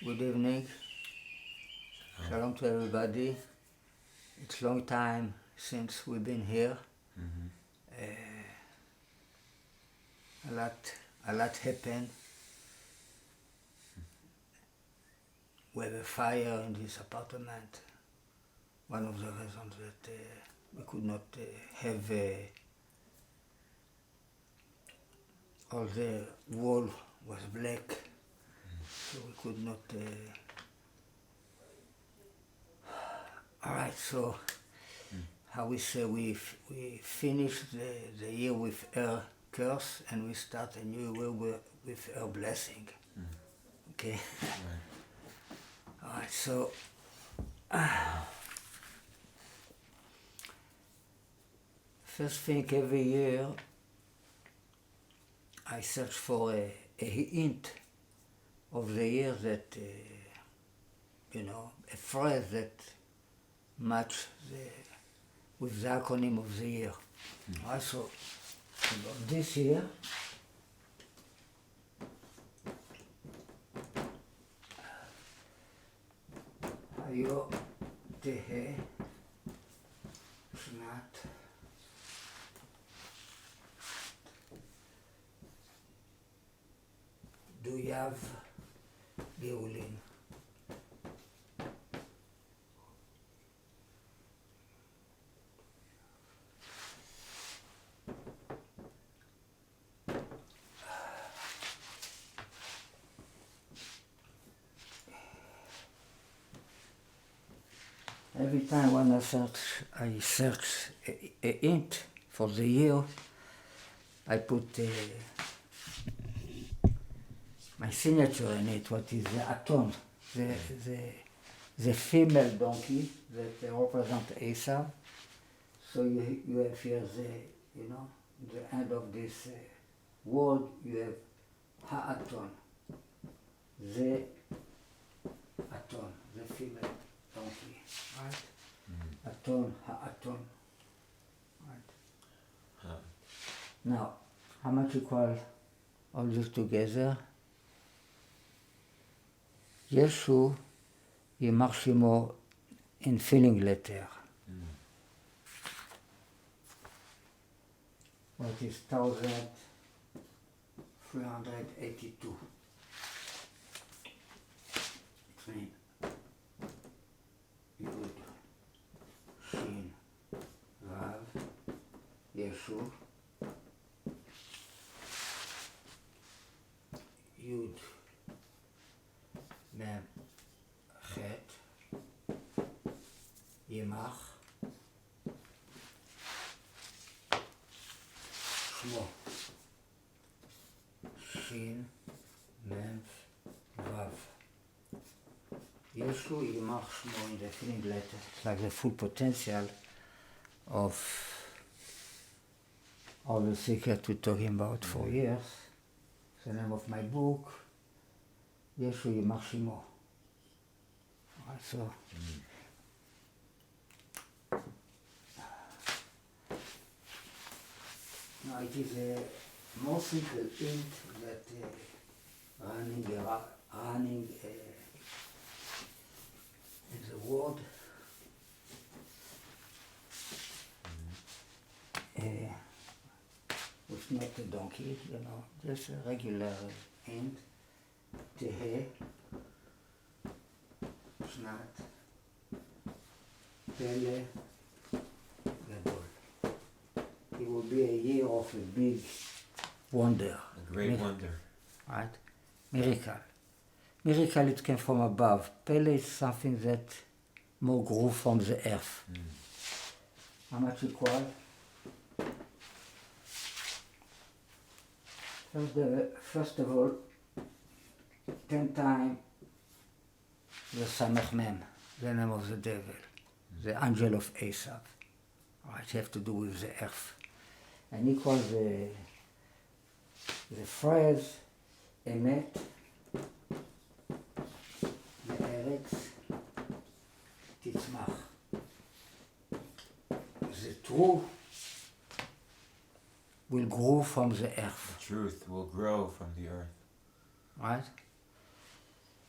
Good evening. Shalom to everybody. It's a long time since we've been here. A lot happened. We have a fire in this apartment. One of the reasons that we could not have all the wall was black, so we could not. All right, so how we say we finish the year with our curse and we start a new year with our blessing. Okay. Right. All right, so. First thing, every year I search for a hint of the year that, a phrase that match with the acronym of the year. Also, this year, ה'תשפ שנת דויו גאולין. Every time when I search a hint for the year, I put my signature in it, what is the aton, the female donkey that represents Esau. So you have here the end of this word, you have ha'aton, the aton, the female donkey, right? Aton, ha'aton, right? Now, how much equal all this together? ישו יימח שמו in filling letter. What is 1382? It means Yud, Shin, Vav, ישו, Yud, מם, חטא, יימח, שמו, שין, מם, וו. ישו יימח שמו in the filling letter. It's like the full potential of all the secret we're talking about for years. It's the name of my book. ישו יימח שמו. So, now it is a more simple hint that running in the word with not a donkey, just a regular hint. תהא שנת פלא גדול. It will be a year of a big wonder. A great wonder. Right? Miracle. Miracle, it came from above. Pele is something that more grew from the earth. How much equal? First of all, 10 times the Samech Mem, the name of the devil, the angel of Esau. Right, it has to do with the earth. And equal the phrase Emet, Me'eretz, Titzmach. The truth will grow from the earth. The truth will grow from the earth. Right?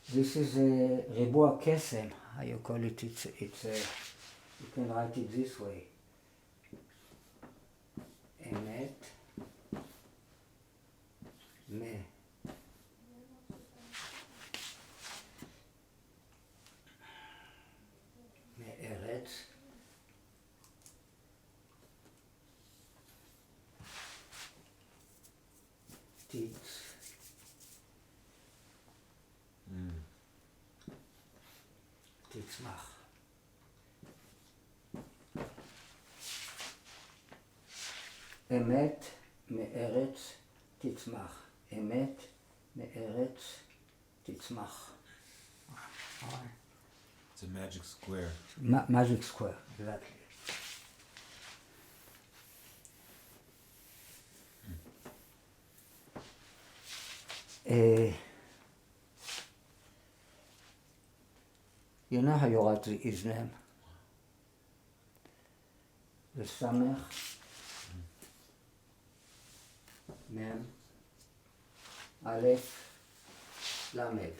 This is a ריבוע קסם, how you call it, it's a, you can write it this way. אמת, מארץ, תצמח. אמת מארץ תצמח. אמת מארץ תצמח. It's a magic square. Magic square, exactly. You know how you write his name? The Samech, Mem, Aleph, Lamed.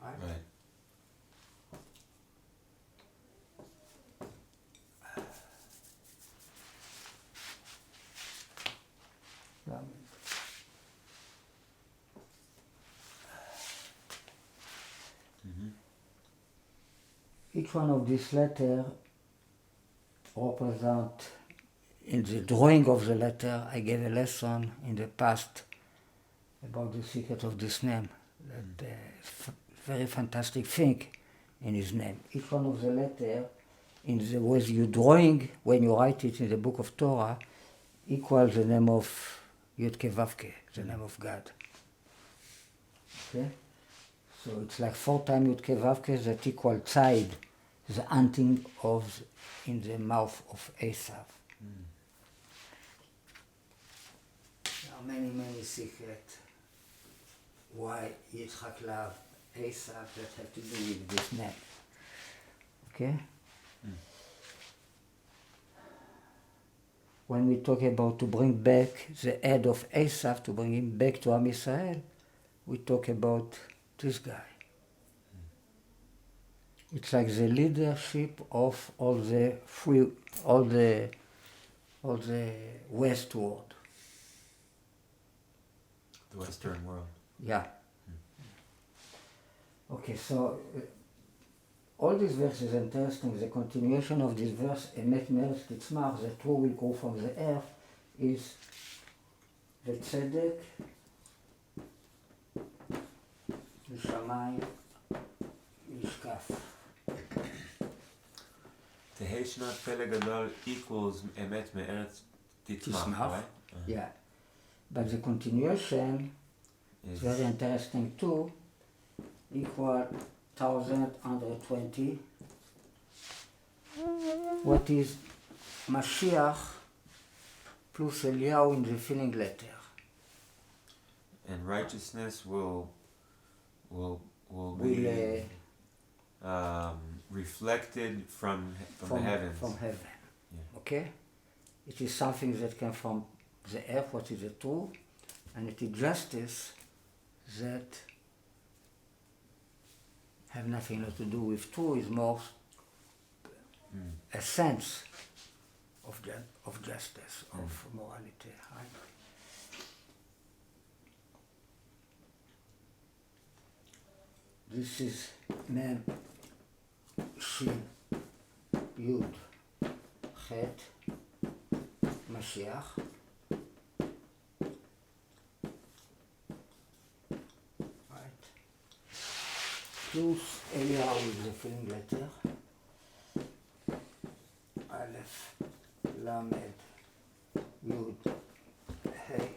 Right. Lamed. Each one of these letters represent, in the drawing of the letter, I gave a lesson in the past about the secret of this name. That very fantastic thing in his name. Each one of the letters, in the way you drawing, when you write it in the book of Torah, equals the name of Yud-Ke Vav-Ke, the name of God. Okay? So it's like 4 times Yud-Ke Vav-Ke that equal Tzad, the hunting of in the mouth of Esav. There are many, many secrets why Yitzchak loved Esav that have to do with this name. Okay? When we talk about to bring back the head of Esav, to bring him back to Am Yisrael, we talk about this guy. It's like the leadership of all the West world. The Western world. Yeah. Okay, so all these verses are interesting. The continuation of this verse, Emet me'eretz titzmach, the true will grow from the earth, is the tzedek, mishamayim, yishkaf. תהא שנת פלא גדול equals אמת מארץ תצמח, right? Yeah. But the continuation is very interesting too. Equal 1120. What is Mashiach plus Eliyahu in the filling letter? And righteousness will be reflected from the heavens. From heaven. Yeah. Okay? It is something that came from the earth, what is the truth, and it is justice that have nothing to do with truth, is more a sense of justice, of morality. Right? This is Mem, Shin, Yud, Chet, Mashiach. Right. Plus Eliyahu is the filling letter. Aleph, Lamed, Yud, Hey,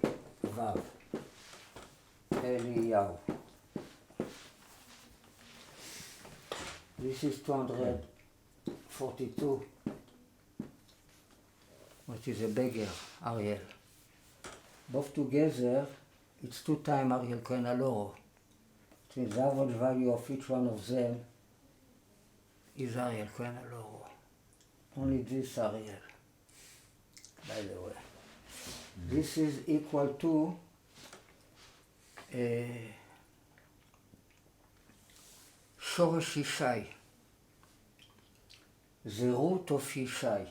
Vav, Eliyahu. This is 242, which is a beggar, Ariel. Both together, it's 2 times Ariel Cohen Alloro. It means the average value of each one of them is Ariel Cohen Alloro. Only this Ariel, by the way. This is equal to שורש ישי. The root of ישי.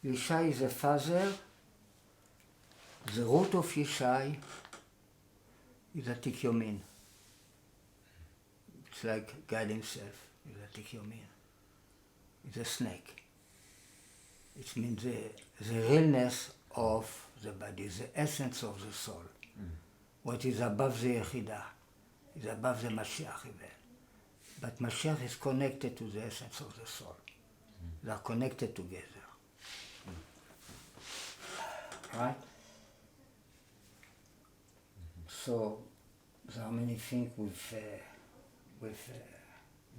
ישי is a father. The root of ישי is עתיק יומין. It's like God himself is עתיק יומין. It's a snake. It means the realness of the body, the essence of the soul. What is above the יחידה is above the Mashiach even. But Mashiach is connected to the essence of the soul. They are connected together. Right? So there are many things with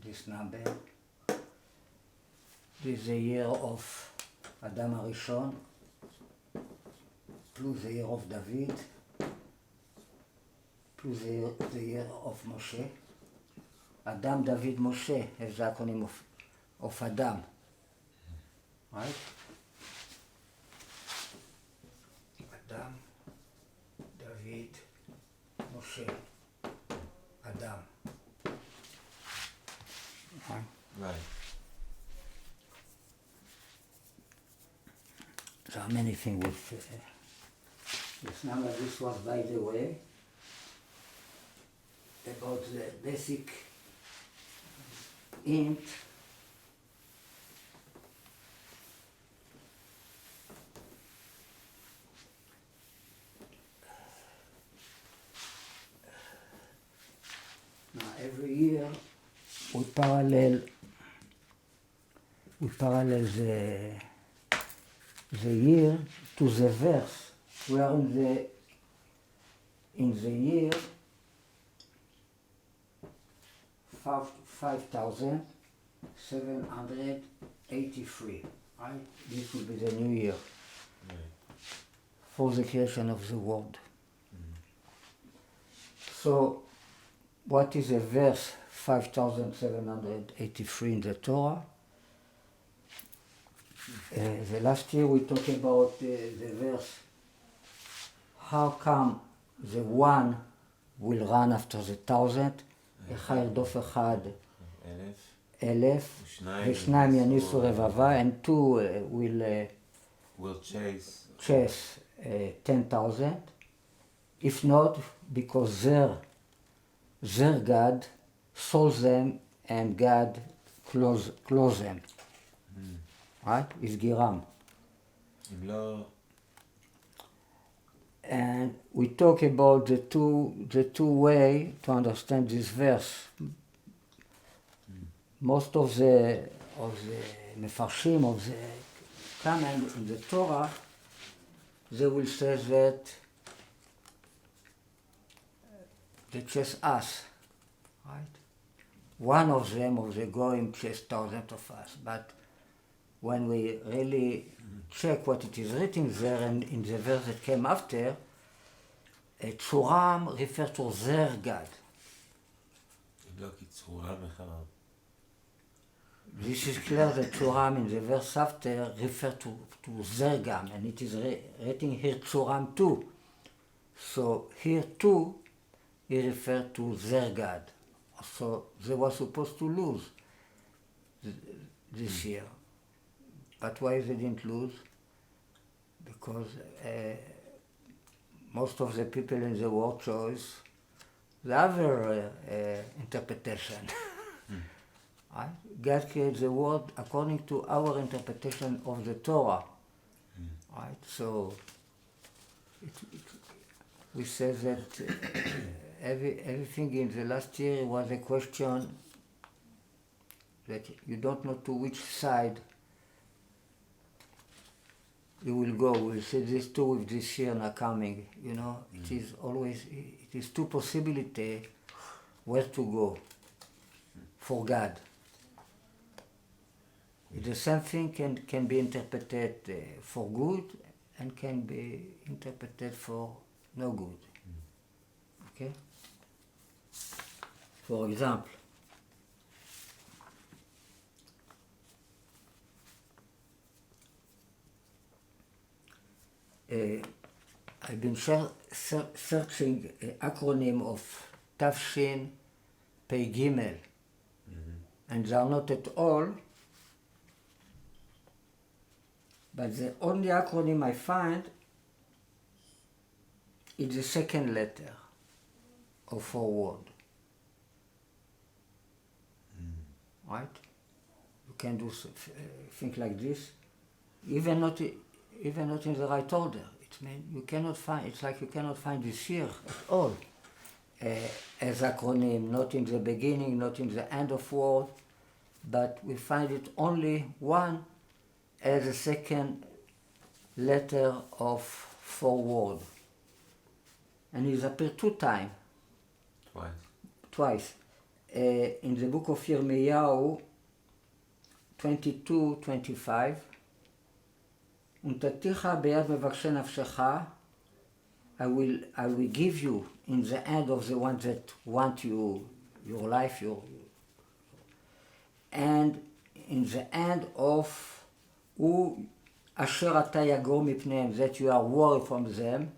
this number. This is the year of אדם הראשון, plus the year of David, plus the year of Moshe. Adam, David, Moshe is the acronym of Adam. Right? Adam, David, Moshe, Adam. Right. There are many things with this number. This was, by the way, about the basic int. Now every year we parallel the year to the verse. We are in the year 5783, right? This will be the new year for the creation of the world. So, what is the verse 5783 in the Torah? The last year we talked about the verse, how come the one will run after the 1,000, אחד ירדוף אחד 1,000, ושניים יניסו רבבה, and two will chase 10,000. If not, because their God souls them and God close them. Right? Is Giram. And we talk about the two way to understand this verse. Most of the mefarshim, of the canon in the Torah, they will say that they chase us, right? One of them, of the goyim, chase thousands of us, but when we really check what it is written there, and in the verse that came after, Tzuram refers to their God. This is clear that Tzuram in the verse after refers to their God, and it is written here Tzuram too. So here too, he referred to their God. So they were supposed to lose this year. But why they didn't lose? Because most of the people in the world chose the other interpretation. Right? God created the world according to our interpretation of the Torah. Right? So we say that everything in the last year was a question that you don't know to which side you will go. We'll say this too with this year not coming. You know, it is always, it is two possibilities where to go for God. The same thing can be interpreted for good and can be interpreted for no good. Okay? For example, I've been searching acronym of תשפ and they are not at all, but the only acronym I find is the second letter of forward. Right? You can do think like this, even not in the right order. It means you cannot find. It's like you cannot find this here at all as acronym. Not in the beginning, not in the end of word, but we find it only one as a second letter of forward, and it appears two times. Twice. In the book of Yirmiyahu 22:25, ונתתיך ביד מבקשי נפשך, I will give you in the hand of the ones that want you, your life, and in the hand of who אשר אתה יגור מפניהם, that you are worried from them,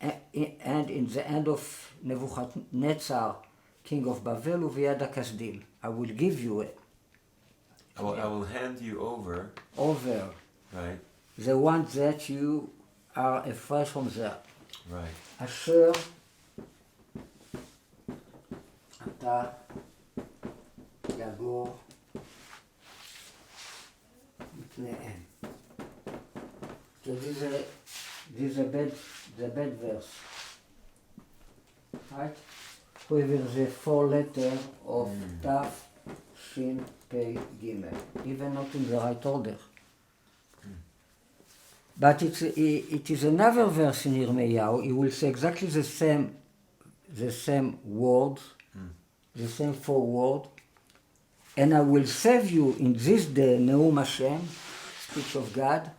and in the hand of Nebuchadnezzar, king of Babel, וביד הכסדים. I will give you it. I will hand you over. Right. The ones that you are afraid from them. Right. אשר אתה יגור מפניהם. So this is a bad verse. Right? However, the four letter of תשפ"ג, even not in the right order. But it is another verse in Yirmiyahu. He will say exactly the same words, the same four words. And I will save you in this day, Neum Hashem, speech of God,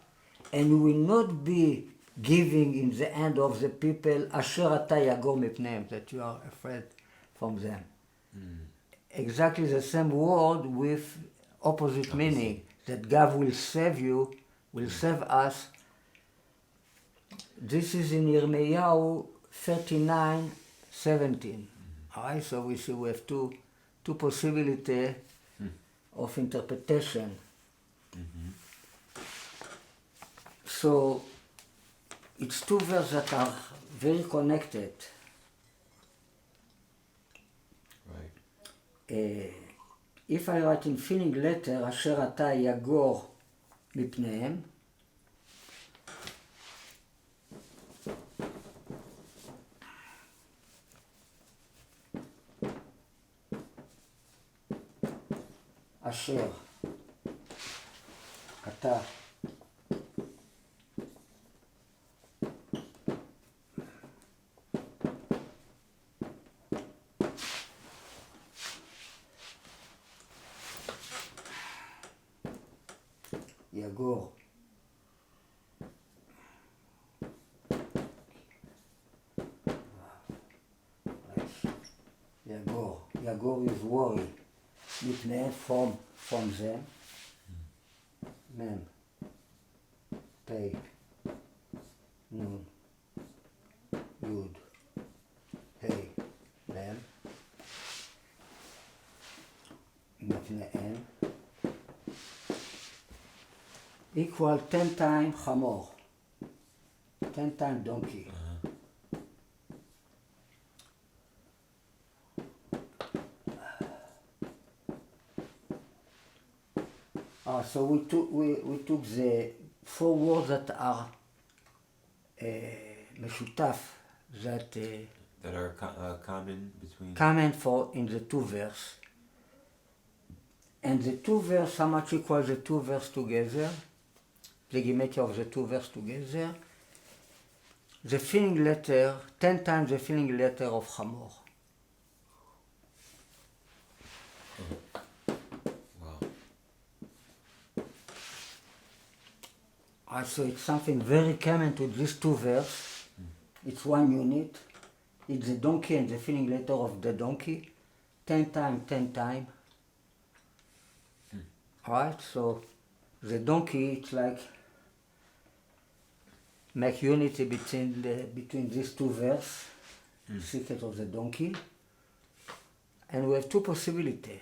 and you will not be giving in the hand of the people, Asher ata yagor mipneim, that you are afraid from them. Exactly the same word with opposite meaning, that God will save you, will save us. This is in Yirmiyahu 39:17. All right, so we see we have two possibilities of interpretation. So it's two verses that are very connected. Right. If I write in filling letter, אשר אתה יגור מפניהם, אשר אתה יגור יגור is worry מפניהם from them מם פי נון יוד הי מם מפניהם equal 10 times חמור, 10 times donkey. So we took the four words that are משותף, that are common between. Common in the two verse. And the two verse, how much equals the two verse together? The gematria of the two verse together. The filling letter, 10 times the filling letter of Hamor. So it's something very common to these two verses. It's one unit. It's the donkey and the filling letter of the donkey. 10 times, 10 times. Alright, so the donkey, it's like make unity between these two verses, secret of the donkey, and we have two possibilities.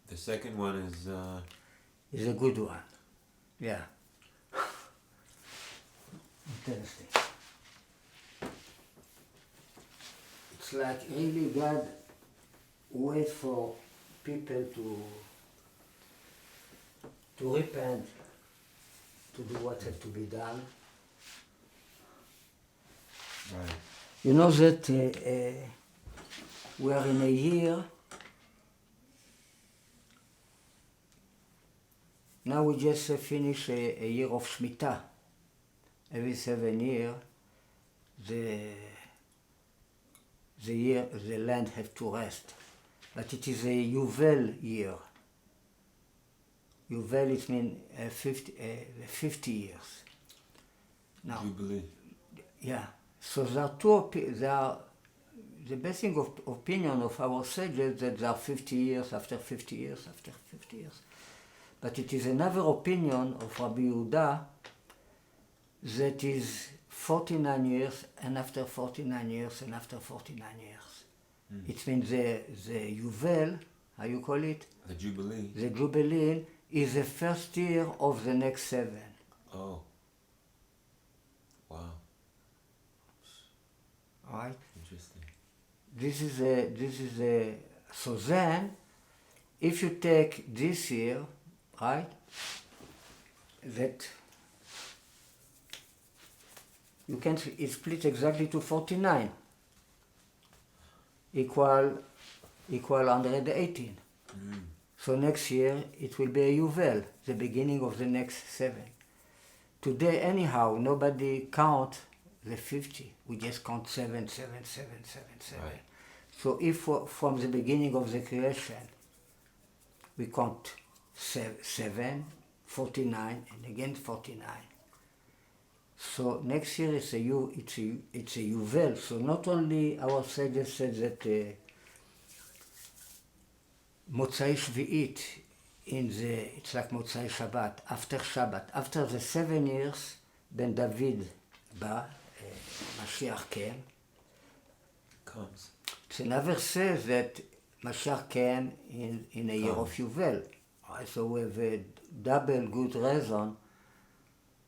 The second one Is a good one. Yeah. Interesting. It's like really God waits for people to repent, to do what has to be done. right. You know that we are in a year. Now we just finished a year of Shemitah. Every 7 years, the land has to rest. But it is a Yuvel year. Yuvel, it means 50 years. Now, Jubilee. yeah. So there are the basic opinion of our sages that there are 50 years after 50 years after 50 years. But it is another opinion of Rabbi Yehuda that is 49 years and after 49 years and after 49 years. It means the Yuvel, how you call it? The Jubilee. The Jubilee is the first year of the next 7. Oh. Wow. All right? Interesting. This is a, so then, if you take this year, right, that you can split exactly to 49, equal 118. So next year it will be a Yuvel, the beginning of the next 7. Today, anyhow, nobody count the 50. We just count 7, 7, 7, 7, 7. Right. So if from the beginning of the creation, we count 7, 49, and again 49. So next year it's a Yuvel. So not only our sages said that Motzai Shvi'it it's like Motzai Shabbat, after Shabbat, after the 7 years, then David bא, Mashiach came. Comes. It never says that Mashiach came in a year of Yuvel. Right? So we have a double good reason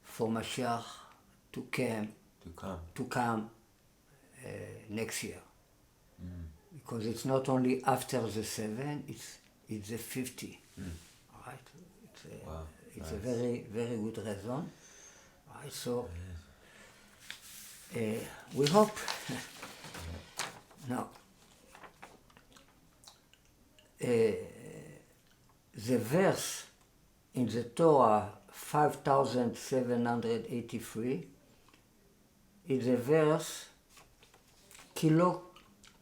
for Mashiach to come next year. Because it's not only after the 7, it's the 50. Right? It's a very, very good reason. Right? So we hope. Now, the verse in the Torah 5783 is a verse כי לא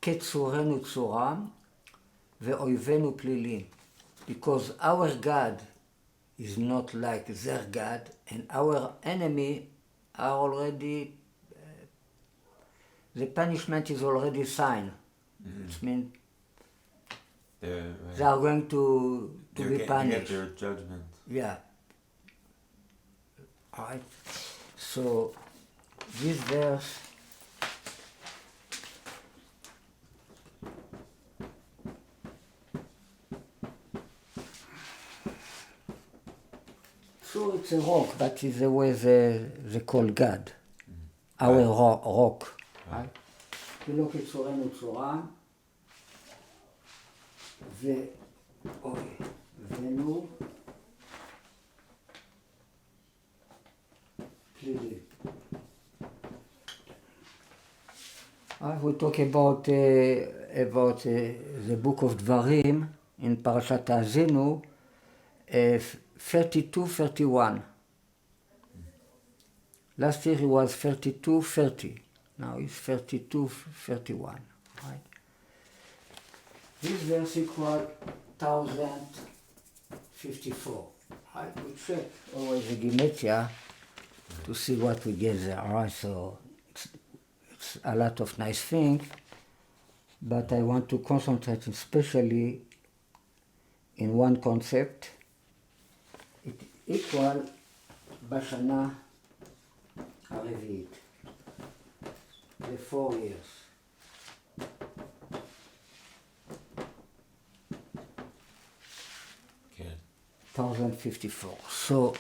כצורנו צורם ואויבינו פלילים, because our God is not like their God and our enemy are already the punishment is already signed. It means they are going to be punished. Get their judgment. Yeah. All right. So this verse so it's a rock, but it's the way they call God. Our rock. Right? כי לא כצורנו צורם ואויבינו פלילים. We talk about the book of דברים in פרשת האזינו 32-31. Last year it was 32-30. Now it's 32-31. Right? This verse equals 1054. Right? We check always the gematria to see what we get there. All right? So it's a lot of nice things, but I want to concentrate especially in one concept. equal בשנה הרביעית. The 4 years. כן. 1054. So,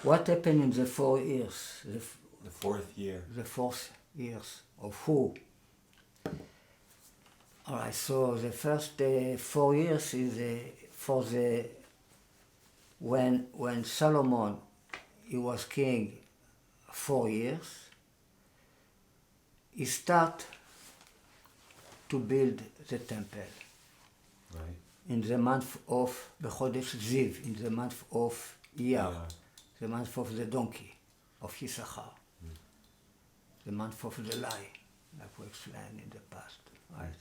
what happened in the 4 years? The fourth year. The 4 years of who? All right, so the first 4 years is for the when Solomon he was king 4 years, he start to build the temple. Right. In the month of בחודש זיו, in the month of Iyar, the month of the donkey, of Yisachar, the month of the lie, like we explained in the past, right?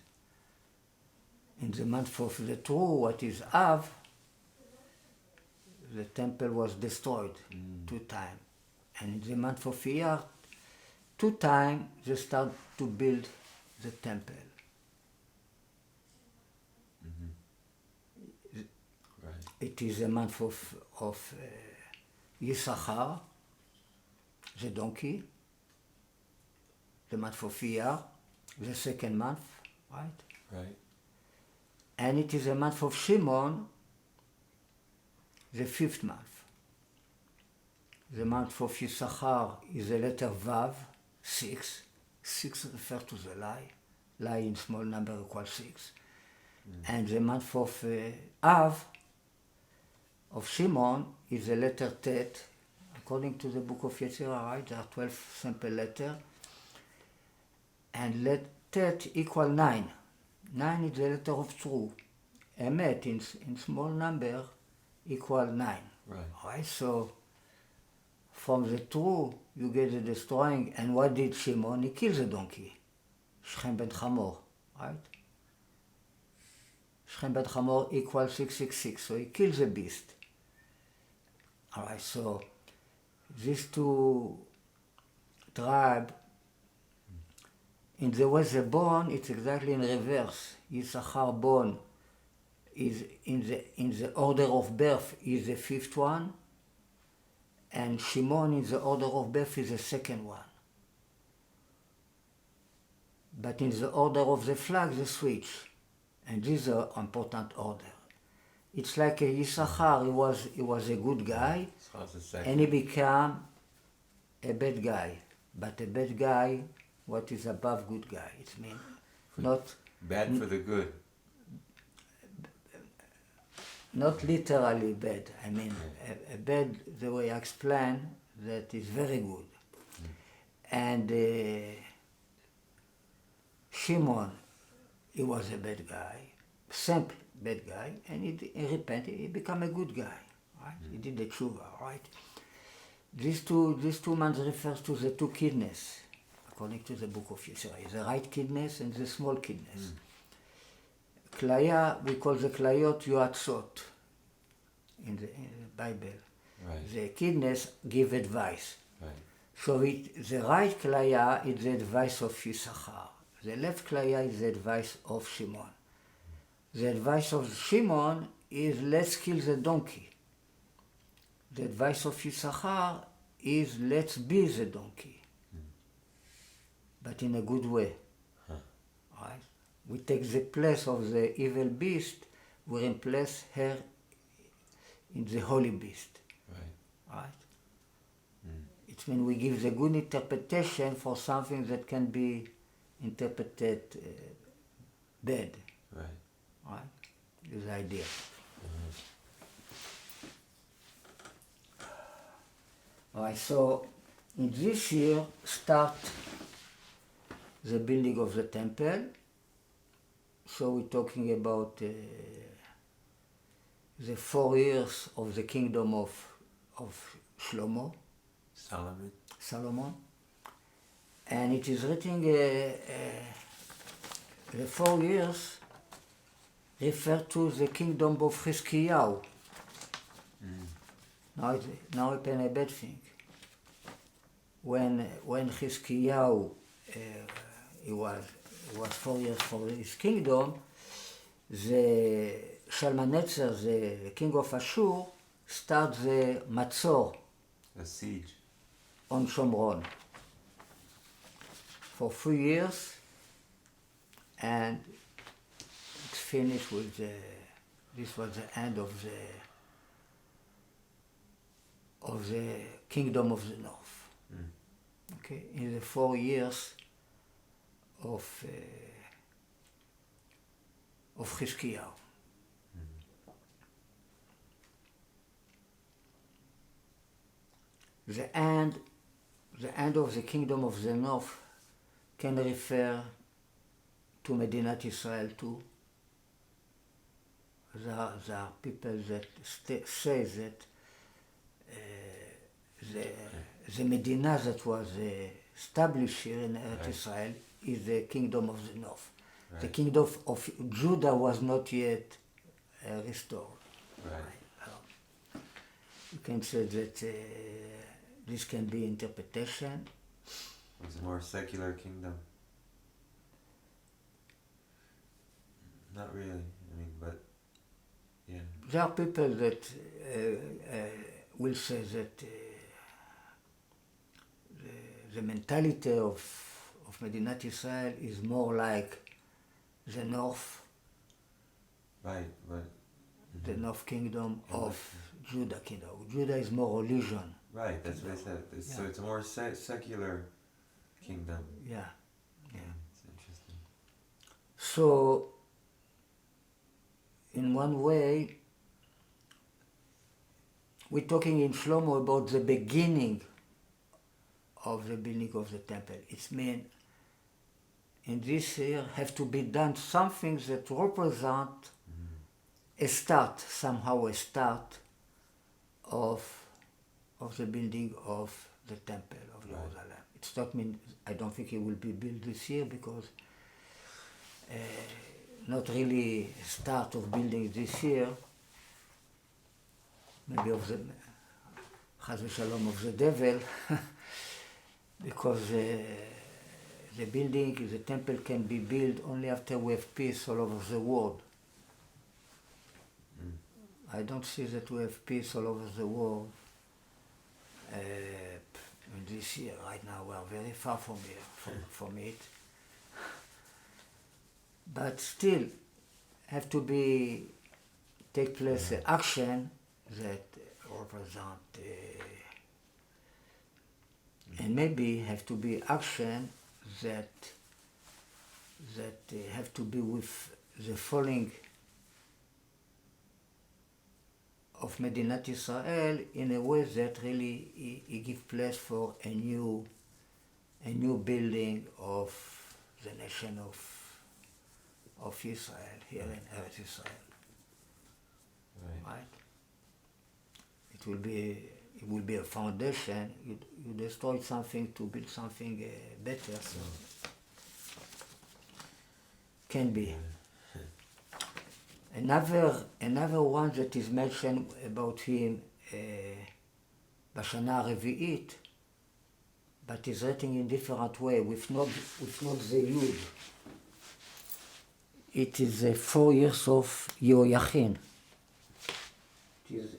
In the month of the true, what is Av, the temple was destroyed 2 times. And in the month of Iyar, 2 times they start to build the temple. Right. It is a month of Yisachar, the donkey, the month of Iyar, the second month, right? Right. And it is a month of Shimon, the 5th month. The month of Yisachar is the letter Vav, 6. 6 refers to the lie. Lie in small number equals 6. And the month of Av, of Shimon, is the letter Tet. According to the book of Yetzirah, right, there are 12 simple letters. And let Tet equal 9. 9 is the letter of true. Emet in small number equal 9. Right. Right? So from the true you get the destroying. And what did Shimon? He killed the donkey. Shechem ben Chamor. Right? Shechem ben Chamor equals 666. So he killed the beast. Alright, so these 2 tribes, in the way they're born, it's exactly in reverse. Yisachar born is in the order of birth is the 5th one, and Shimon in the order of birth is the 2nd one. But in the order of the flag, they switch, and this is an important order. It's like a Yisachar, he was a good guy, and he became a bad guy. But a bad guy, what is above good guy? It means not bad for the good. Not literally bad. I mean, a bad, the way I explain, that is very good. And Shimon, he was a bad guy, simple bad guy, and he repented, he became a good guy, right? He did the tshuva, right? These two months refers to the 2 kidneys, according to the book of Yisrael, the right kidneys and the small kidneys. Klaya, we call the klayot yoatzot in the Bible. Right. The kidneys give advice. Right. So the right klaya is the advice of Yisachar. The left klaya is the advice of Shimon. The advice of Shimon is let's kill the donkey. The advice of Yisachar is let's be the donkey. But in a good way. Right? We take the place of the evil beast, we replace her in the holy beast. Right? It means we give the good interpretation for something that can be interpreted bad. Right? This is the idea. Alright, so in this year start the building of the temple. So we're talking about the 4 years of the kingdom of Shlomo, Solomon, and it is written the 4 years refer to the kingdom of Chizkiyahu. Now happen a bad thing. When Chizkiyahu he was 4 years for his kingdom, Shalmaneser, the king of Ashur, start the Matzor A siege. on Shomron for 3 years, and it's finished with this was the end of the kingdom of the north. Okay, in the 4 years of Chizkiyahu. The end of the kingdom of the north can refer to Medinat Israel too. There are people that say that the Medina that was established here in Eretz Israel is the kingdom of the north. Right. The kingdom of Judah was not yet restored. Right. You can say that this can be interpretation. It was a more secular kingdom. Not really. I mean, but yeah. There are people that will say that the mentality of Medinat Israel is more like the north, Right, but the north kingdom of Judah kingdom. Judah is more religion. right, that's what I said. So it's a more secular kingdom. Yeah. It's interesting. So, in one way, we're talking in Shlomo about the beginning of the building of the temple. It means in this year have to be done something that represent a start, somehow a start of the building of the temple of Jerusalem. It's not mean, I don't think it will be built this year because not really start of building this year, maybe of the Chas v'Shalom of the devil, because the building, the temple can be built only after we have peace all over the world. I don't see that we have peace all over the world in this year. Right now we are very far from it. But still, have to take place action that represent, and maybe have to be action that have to be with the falling of Medinat Israel in a way that really he give place for a new building of the nation of Israel here in Eretz Israel. Right? It will be a foundation. You destroy something to build something better. So can be. Another one that is mentioned about him בשנה הרביעית, but is written in different way, with not the Yud. It is 4 years of Yehoiachin. It is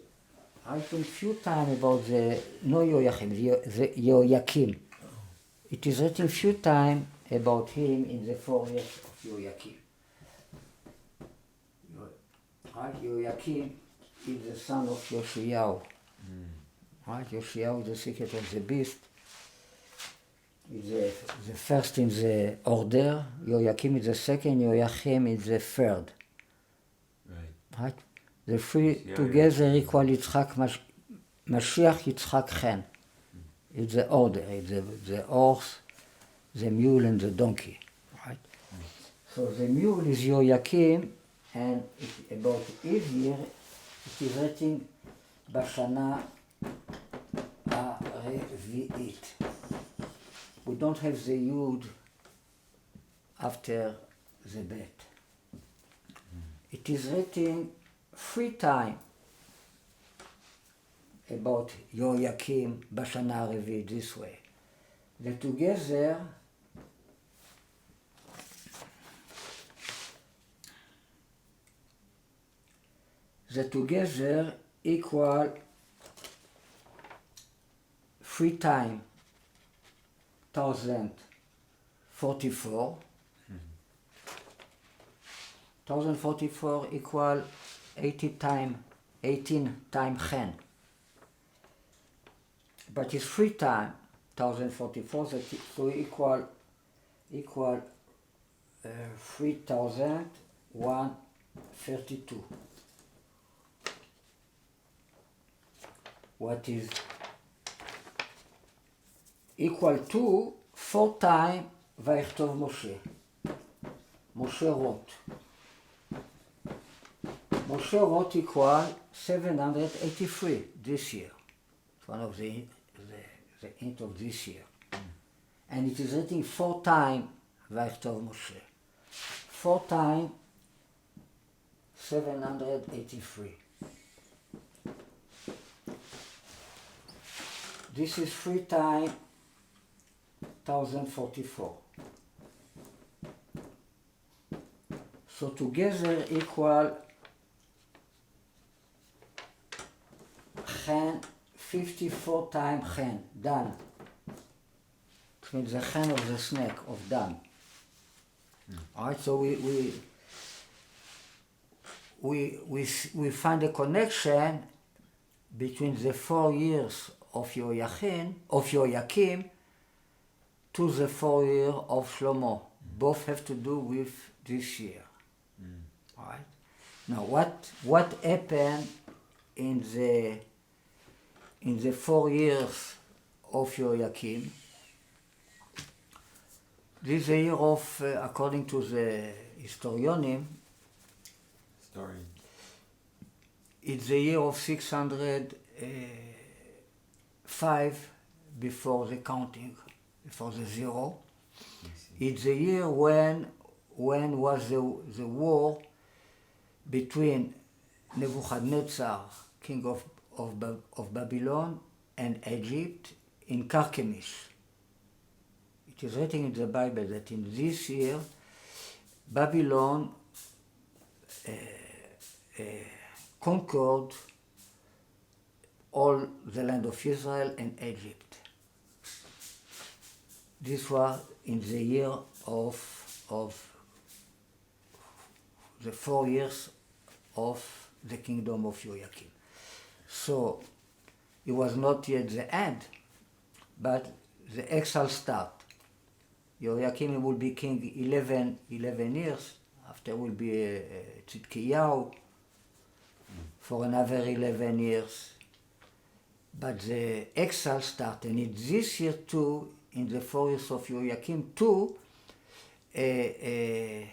written few times about no Yehoiachin, the Yehoiakim. It is written few times about him in the 4 years of Yehoiakim. Right? Yehoiakim is the son of Yoshiyahu. Right? Yoshiyahu is the secret of the beast. Is the first in the order. Yehoiakim is the second. Yehoiachim is the third. Right? The three together equal Yitzchak Mashiach Yitzchak Chen. It's the order. It's the horse, the mule, and the donkey. Right? So the mule is Yehoiakim. And about his year, it is written בשנה הרביעית. We don't have the Yud after the Bet. It is written 3 times about Yehoiakim בשנה הרביעית this way. They together they together equal 3 times 1044. 1044 equal 18 times 10. But it's 3 times 1044, so equal 3132. What is equal to 4 times ויכתוב משה. משה wrote. Moshe wrote equal 783 this year. It's one of the hint of this year. And it is written 4 times ויכתוב משה. 4 times 783. This is 3 times 1044. So together equal 54 times 10, done. It means the hand of the snake, of done. Alright, so we find a connection between the 4 years of Yoakim to the 4 years of Shlomo. Both have to do with this year. Alright? Now what happened in the 4 years of Yoakim? This is a year of, according to the historian, it's the year of 605 before the counting, before the zero. It's the year when was the war between Nebuchadnezzar, king of Babylon, and Egypt in Carchemish. It is written in the Bible that in this year, Babylon conquered all the land of Israel and Egypt. This was in the year of the 4 years of the kingdom of Yoakim. So it was not yet the end, but the exile start. Yoakim will be king 11 years. After will be Tzidkiyahu for another 11 years. But the exile started, and in this year too, in the 4 years of Yoakim too, and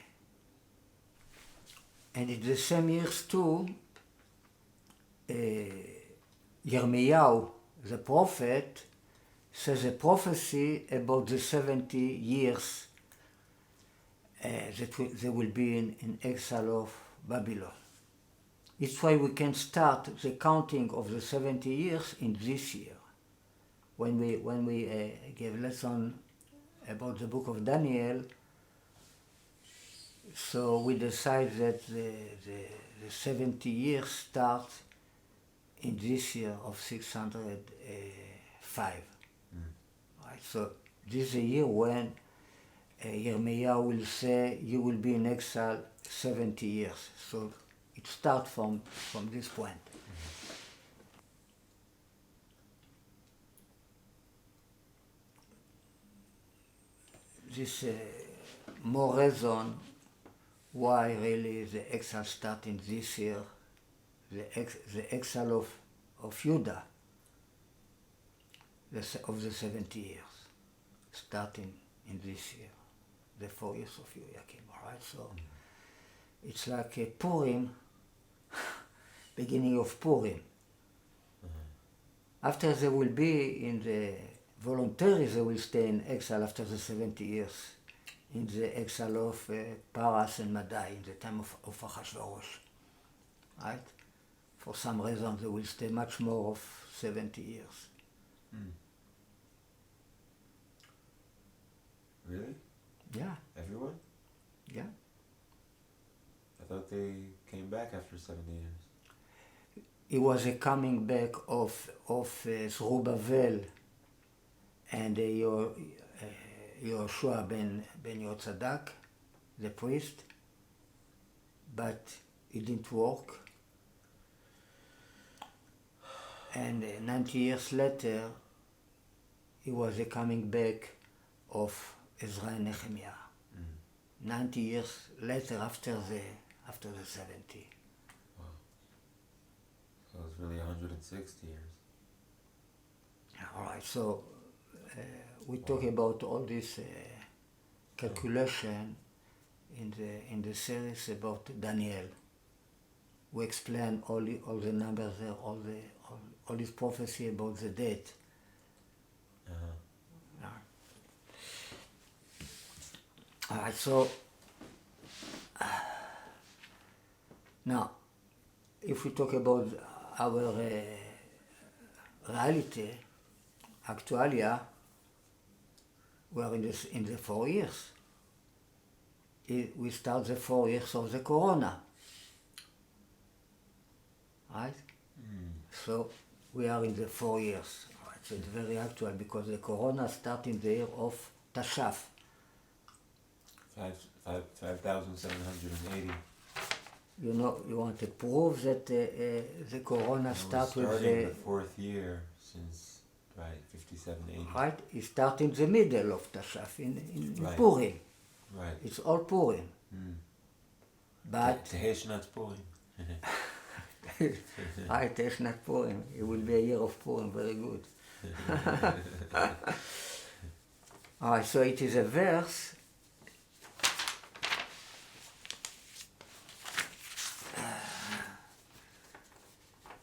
in the same years too, Yirmiyahu, the prophet, says a prophecy about the 70 years that they will be in exile of Babylon. It's why we can start the counting of the 70 years in this year. When we gave lesson about the book of Daniel, so we decide that the 70 years start in this year of 605. Right? So this is a year when Yirmiyahu will say you will be in exile 70 years. So it starts from this point. This more reason why really the exile start in this year, the exile of Judah, of the 70 years, starting in this year, the 4 years of Yoakim. All right, so it's like a Purim, beginning of Purim. After they will be in the voluntary, they will stay in exile after the 70 years, in the exile of Paras and Madai, in the time of Achashverosh. Right? For some reason, they will stay much more of 70 years. Really? Yeah. Everyone? Yeah. I thought they came back after 70 years. it was a coming back of Zerubbabel and Yoshua ben Yotzadak, the priest, but it didn't work. And 90 years later, it was a coming back of Ezra and Nehemiah. 90 years later, after the 70. Wow. So it's really 160 years. All right, so we talk about all this calculation in the series about Daniel. We explain all the numbers there, all this prophecy about the date. All right, so now, if we talk about our reality, actualia, we are in the 4 years. We start the 4 years of the corona, right? So we are in the 4 years. Right? So it's very actual because the corona started in the year of Tashaf. 5,780. You know, you want to prove that the corona starts with the 4th year since 5780. Right, it starts in the middle of Tashaf in Right. Purim. Right. It's all Purim. But Teheshnat Purim. right, it's not Purim. It will be a year of Purim. Very good. All right, so it is a verse.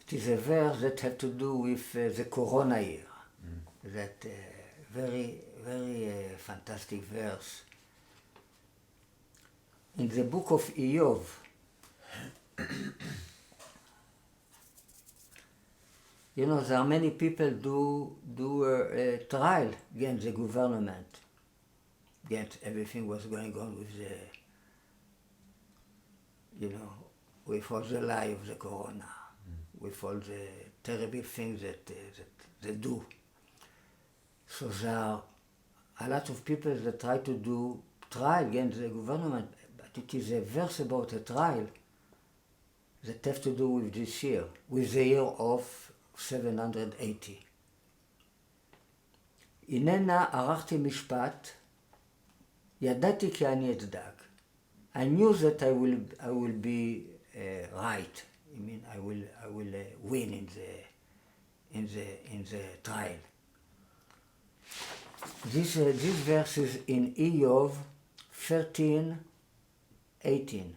It is a verse that had to do with the Corona year. That very, very fantastic verse. In the book of Iyov, you know, there are many people do a trial against the government, against everything was going on with the, you know, with all the lie of the corona, with all the terrible things that they do. So there are a lot of people that try to do trial against the government, but it is a verse about a trial that have to do with this year, with the year of 780. הננה ערכתי משפט, ידעתי כי אני אצדק. I knew that I will be right. I mean, I will win in the trial. This verse is in Iyov 13:18.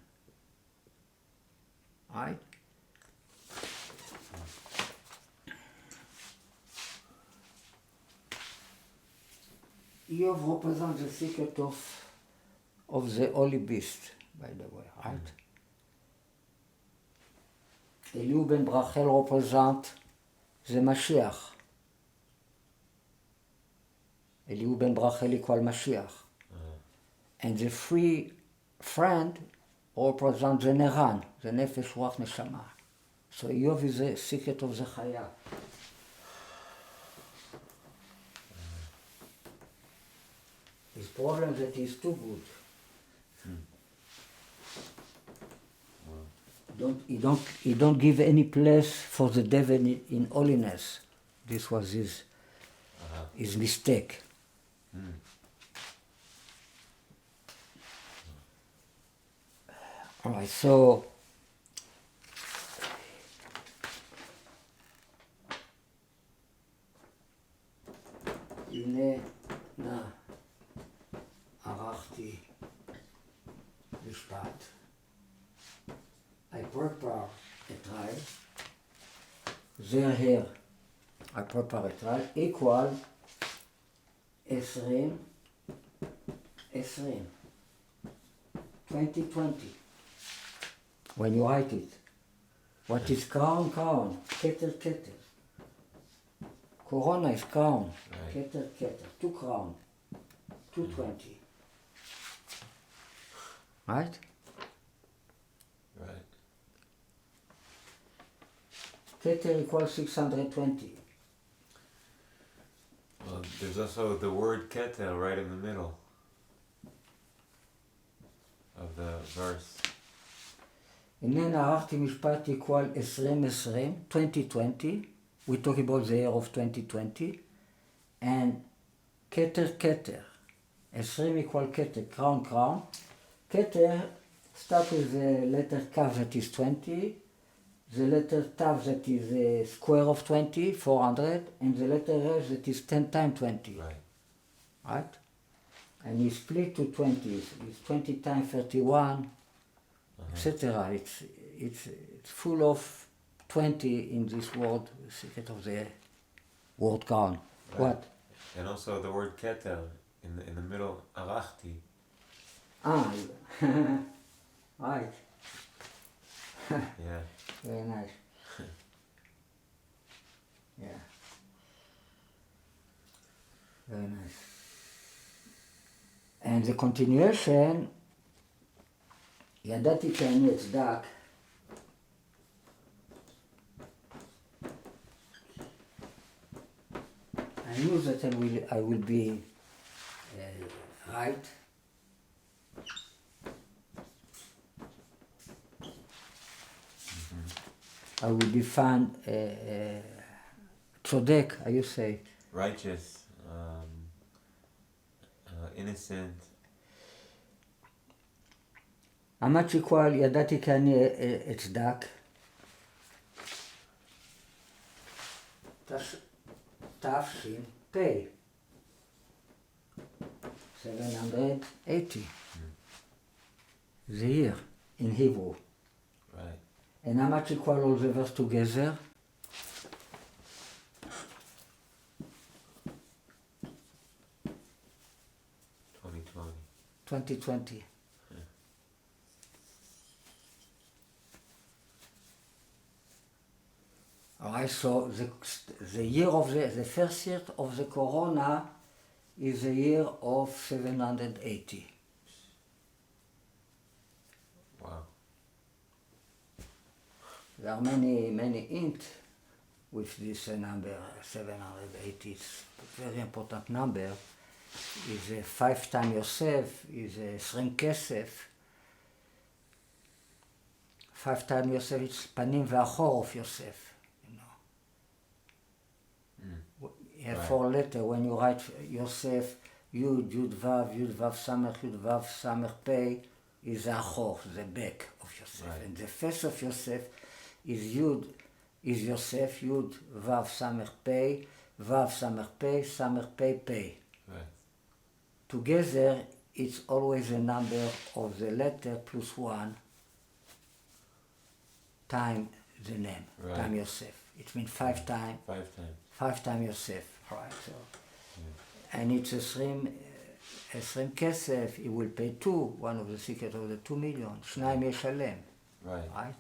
Right? Iyov represents the secret of the holy beast, by the way, right? Elihu ben Brachel represents the Mashiach. Elihu ben Brachel equal Mashiach. And the three friend represent the Neran, the Nefesh, Ruach, Neshama. So Iyov is the secret of the Chaya. His problem is that he is too good. He don't give any place for the devil in holiness. This was his mistake. All right, so הנה נא ערכתי משפט. I prepare a trial. There here, I prepare a trial equal 20, 2020. When you write it, what is crown, crown, keter, keter. Corona is crown, right. Keter, keter, 2 crown, 220. Right? Right. Keter equals 620. Well, there's also the word keter right in the middle of the verse. הנה ערכתי משפט equal 2020, 2020. We talk about the year of 2020. And Keter, 20 equal Keter, crown. Keter start with the letter Kav that is 20, the letter Tav that is the square of 20, 400, and the letter Resh that is 10 times 20. Right? And he split to 20. It's 20 times 31, etc. It's full of 20 in this word, the secret of the word crown. Right. What? And also the word keter in the middle, arachti. Ah, right. Yeah. Very nice. Yeah. Very nice. And the continuation, ידעתי כי אני אצדק, I knew that I will be right. I will be found צודק, how you say? Righteous, innocent. עמד שיקול, ידעתי כי אני אצדק. תש"פ. 780. The year in Hebrew. Right. And how much equal all the verse together? $2020. 2020. Alright, so the year of the first year of the Corona is the year of 780. Wow. There are many hints with this number, 780. It's a very important number. Is 5 times Yosef, is 20 כסף. 5 times Yosef, it's פנים ואחור of Yosef. You have 4 letters. When you write Yosef, Yud, Yud Vav, Samech, Yud Vav, Samech Pei, is the achor, the back of Yosef. Right. And the face of Yosef is Yud, is Yosef, Yud, Vav, Samech Pei, Vav, Samech Pei, Samech Pei, Pei. Right. Together, it's always a number of the letter plus 1 time the name, Right. time Yosef. It means 5 times. 5 times. 5 times Yosef, right? So, and it's 20 כסף, he will pay 2, one of the secret of the 2 million, 2 ישלם, Right. right?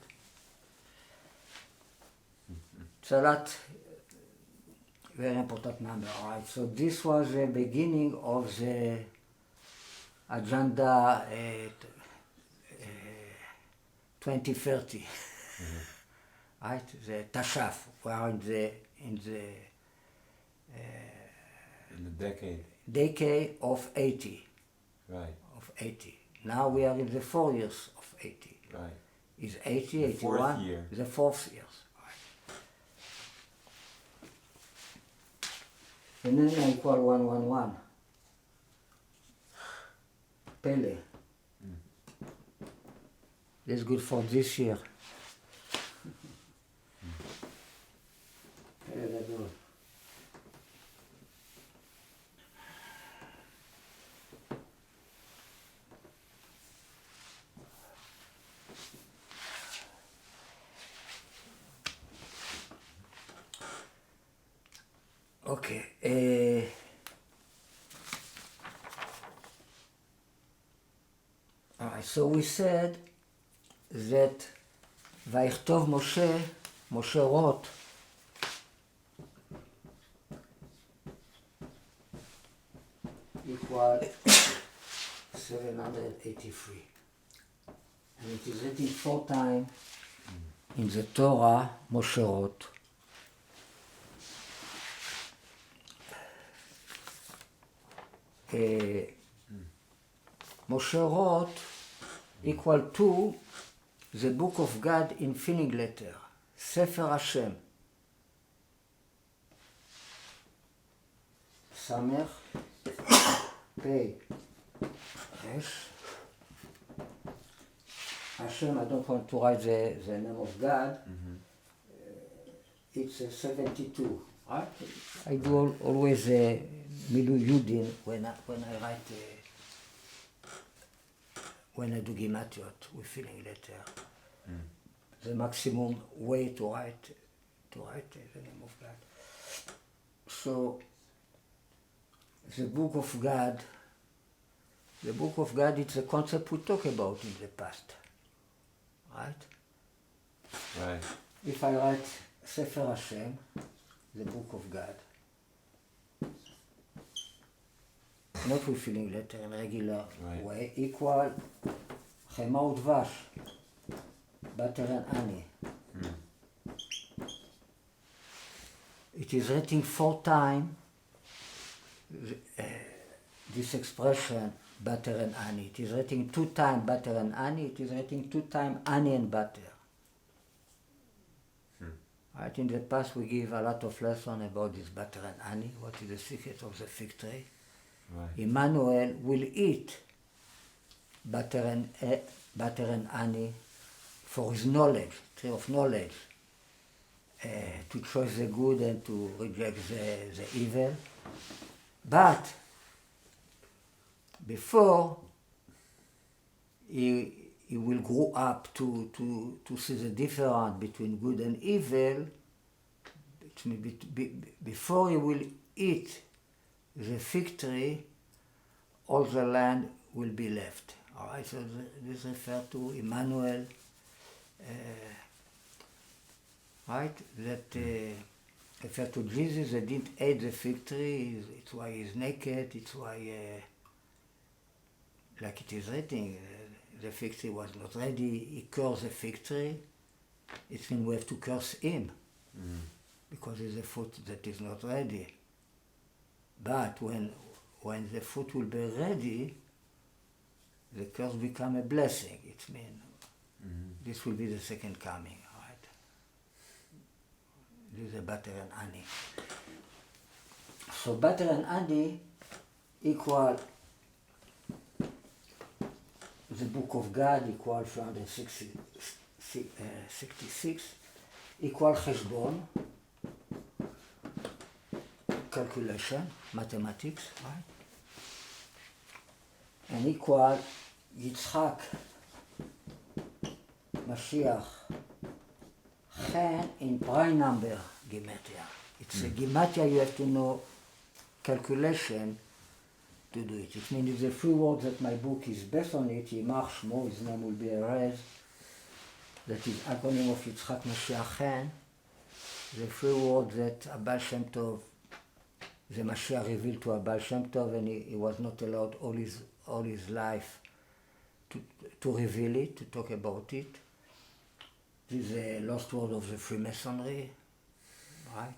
So that very important number, all right? So this was the beginning of the agenda 2030, right? The תש"פ, we are in the In the decade of 80. Right. Of 80. Now we are in the 4 years of 80. Right. Is 80, The 81? fourth year. The 4th year. Right. And then I equal 111. Pele. That's good for this year. Pele גדול. Okay. Alright, so we said that ויכתוב משה wrote equal 783. And it is written 4 times in the Torah, Moshe wrote. Moshe wrote equal to the book of God in feeling letter, Sefer Hashem. Samech, Pei, Resh. Hashem, I don't want to write the name of God. It's 72, right? I do always Milu Yudin when I write, when I do Gimatiot with feeling letter. The maximum way to write the name of God. So, the book of God, it's a concept we talk about in the past, right? Right. If I write Sefer Hashem, the book of God, not with feeling letter in regular way, equal Chema Udvash, butter and honey. It is written 4 times, this expression, butter and honey. It is written 2 times butter and honey, it is written 2 times honey and butter. Right, in the past we give a lot of lessons about this butter and honey, what is the secret of the fig tree. Right. Emmanuel will eat butter and honey for his knowledge, tree of knowledge, to choose the good and to reject the evil. But before he will grow up to see the difference between good and evil, before he will eat the fig tree, all the land will be left. All right, so this refers to Emmanuel, right? That refers to Jesus that didn't eat the fig tree. It's why he's naked. It's why, like it is written, the fig tree was not ready. He cursed the fig tree. It means we have to curse him because it's a fruit that is not ready. But when the fruit will be ready, the curse become a blessing. It means this will be the second coming, right? This is butter and honey. So butter and honey equal the book of God equal 366 equal cheshbon, calculation, mathematics, right? And equal Yitzchak, Mashiach, Chen in prime number gematria. It's a gematria, you have to know calculation to do it. It means the 3 words that my book is based on it, Yimach Shmo, his name will be erased. That is acronym of Yitzchak Mashiach Chen. The 3 words that Abal Shem Tov, the Mashiach revealed to Abal Shem Tov, and he was not allowed all his life to reveal it, to talk about it. This is the lost word of the Freemasonry, right?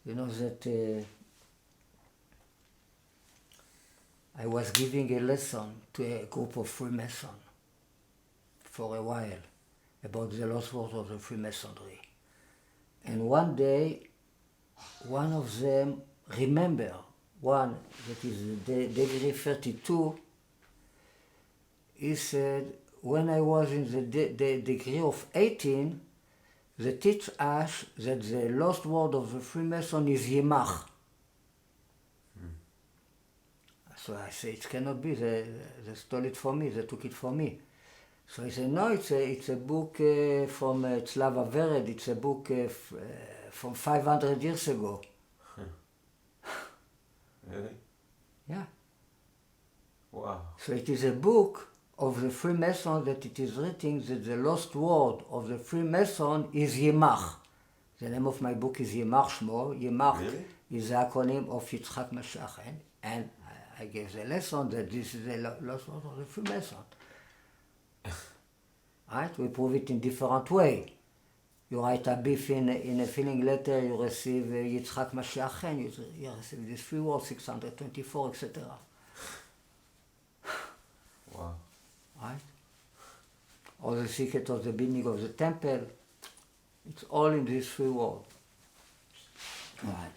You know that I was giving a lesson to a group of Freemasons for a while about the lost word of the Freemasonry. And one day, one of them remember, one that is degree 32, he said, when I was in the degree of 18, they teach us that the lost word of the Freemason is Yimach. So I say, it cannot be, they stole it from me, they took it from me. So he said, no, it's a book from Tzlava Vered, it's a book from 500 years ago. Really? Yeah. Wow. So it is a book of the Freemason that it is written that the lost word of the Freemason is Yimach. The name of my book is Yimach Shmo. Yimach really? Is the acronym of Yitzchak Mashiach. And I gave the lesson that this is the lost word of the Freemason. Right? We prove it in different way. You write a beef in a feeling letter, you receive Yitzchak Mashiach, you receive these 3 words, 624, etc. right? Or the secret of the building of the temple. It's all in these three words. Right.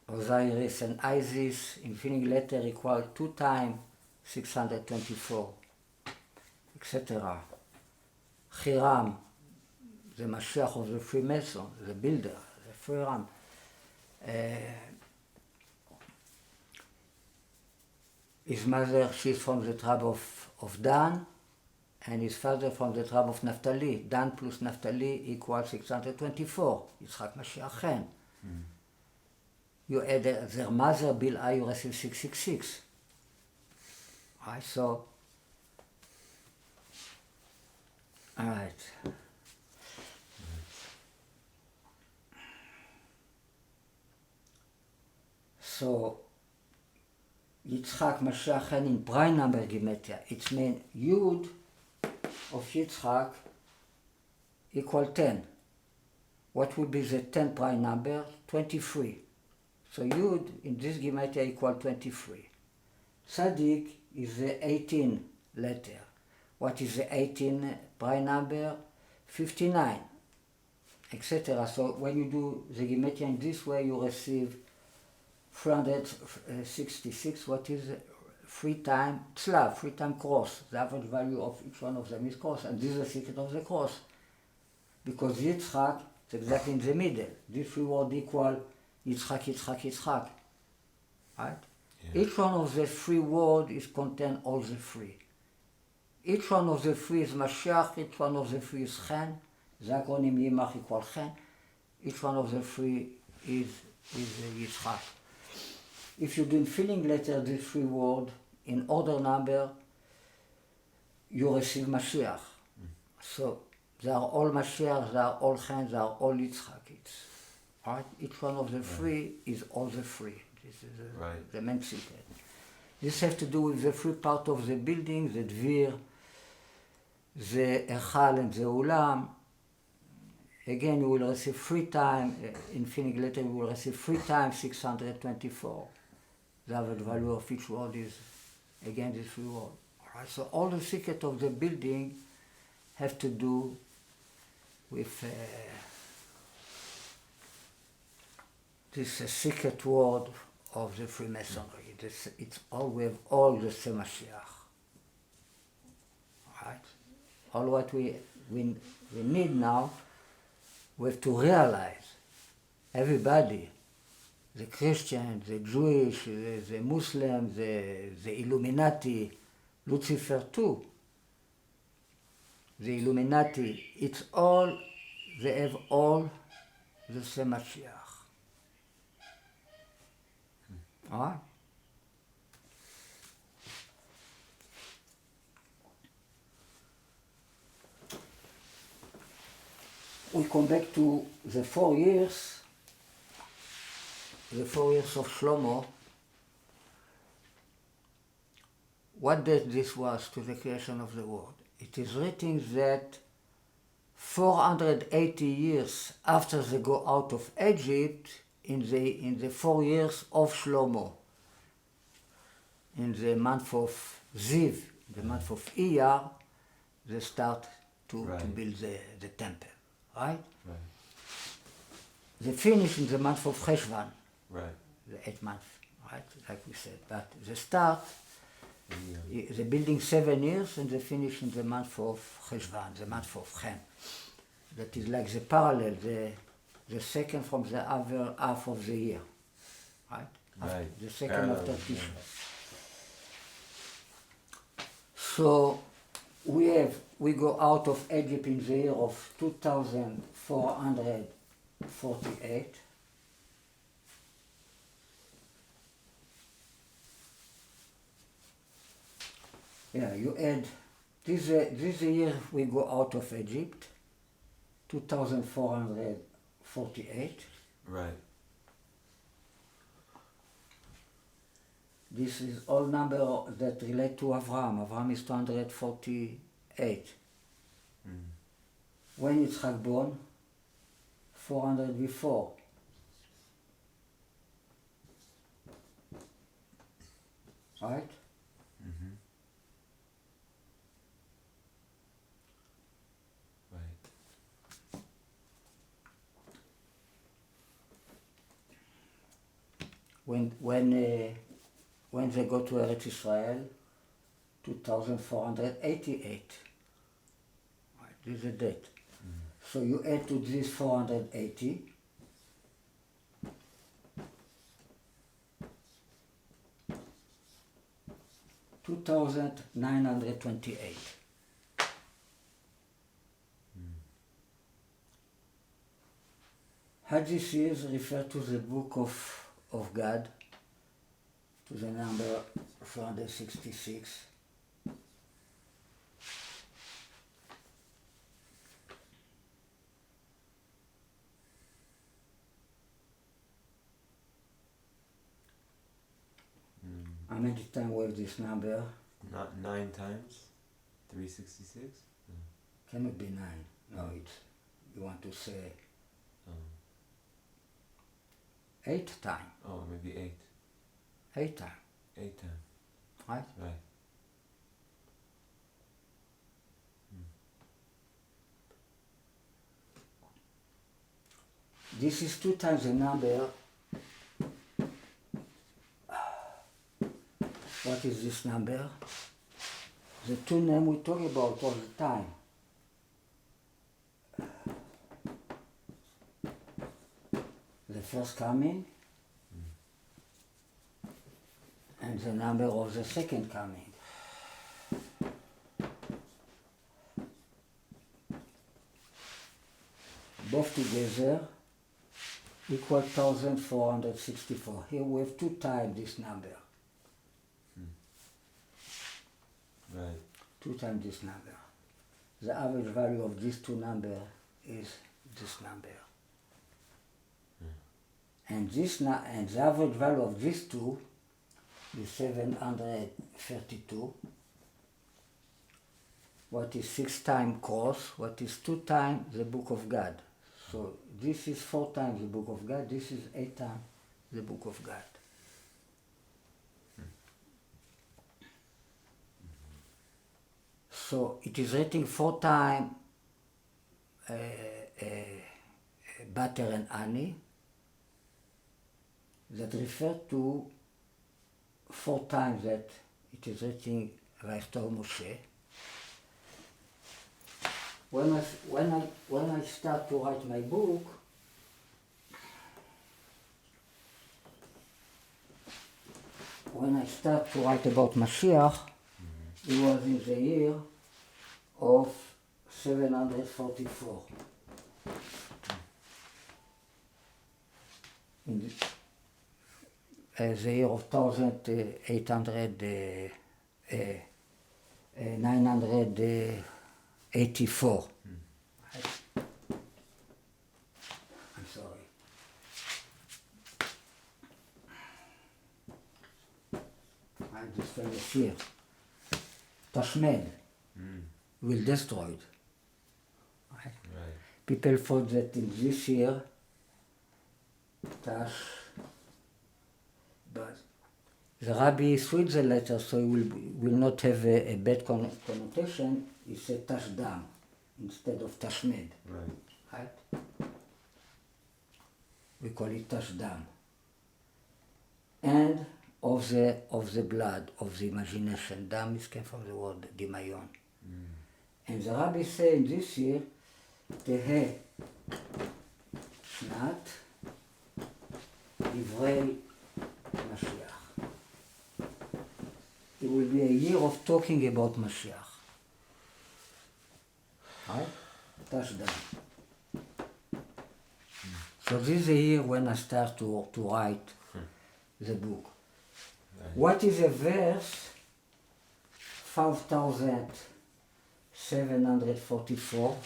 Osiris and Isis, infinite letter equal 2 times 624, etc. Hiram, the Mashiach of the Freemason, the builder, the Freeram. His mother, she's from the tribe of Dan, and his father from the tribe of Naphtali. Dan plus Naphtali equals 624. Yitzchak Mashiach Chen. You add their mother, Bilhah, you receive 666. Right, so, all right. So, Yitzchak Mashiach Chen in prime number gematria, it means Yud of Yitzchak equal 10. What would be the 10th prime number? 23. So Yud in this gematria equal 23. Tzadik is the 18 letter. What is the 18 prime number? 59, etc. So when you do the gematria in this way, you receive 366. What is 3 times tzlav, 3 times cross? The average value of each one of them is cross, and this is the secret of the cross. Because Yitzchak is exactly in the middle. These three words equal Yitzchak, Yitzchak, Yitzchak. Right? Yeah. Each one of the 3 words is contain all the 3. Each one of the 3 is Mashiach, each one of the 3 is Chen. The acronym Yimach equal Chen. Each one of the 3 is Yitzchak. If you do in filling letter these 3 words in order number, you receive Mashiach. So they are all Mashiach, they are all Chen, they are all Yitzchak. Right? Each one of the 3 is all the 3. This is the main secret. This has to do with the 3 part of the building, the Dvir, the Echal and the Ulam. Again, you will receive 3 times, in finite letter you will receive 3 times 624. The average value of each word is, again, this 3 words. Right? So all the secret of the building have to do with this secret word of the Freemasonry. It's all, we have all the same Mashiach. Right? All what we need now, we have to realize, everybody, the Christian, the Jewish, the Muslim, the Illuminati, Lucifer too, the Illuminati, it's all, they have all the same Mashiach. All right? We come back to the 4 years, of Shlomo. What date this was to the creation of the world? It is written that 480 years after they go out of Egypt, in the 4 years of Shlomo, in the month of Ziv, the month of Iyar, they start to build the temple. Right? They finish in the month of Cheshvan, the 8th month, right? Like we said. But they start, they building 7 years, and they finish in the month of Cheshvan, the month of Chen. That is like the parallel, the second from the other half of the year, right? The second after Tisha. So we go out of Egypt in the year of 2448. Yeah, you add, this year we go out of Egypt, 2448. Right. This is all number that relate to Avraham. Avraham is 248. When Yitzchak born? 400 before. Right? when they go to Eretz Israel, 2,488. Right, this is the date. So you add to this 480, $2,928. Hadith years refer to the book of God, to the number 466. How many times we have this number? Not 9 times? 366? Cannot be 9. No, it's, you want to say 8 times. Oh, maybe 8. 8 times. 8 times. Right? Right. This is 2 times the number. What is this number? The 2 names we talk about all the time. The first coming and the number of the second coming. Both together equal 1,464. Here we have 2 times this number. Right. 2 times this number. The average value of these 2 numbers is this number. And and the average value of these 2 is 732. What is 6 times cross? What is 2 times the book of God? So this is 4 times the book of God. This is 8 times the book of God. So it is written 4 times butter and honey, that refer to 4 times that it is written Vayiktor Moshe. When I start to write my book, when I start to write about Mashiach, it was in the year of 744. In the year of 984. I'm sorry. And this famous year, but the Rabbi switched the letter so it will not have a bad connotation. He said Tashdam instead of Tashmed. Right? We call it Tashdam. And of the blood, of the imagination. Dam is came from the word Dimayon. And the Rabbi said in this year, Tehe Shnat Divrei Mashiach. It will be a year of talking about Mashiach. Right? Tashdam. So this is a year when I start to write the book. Right. What is a verse 5,744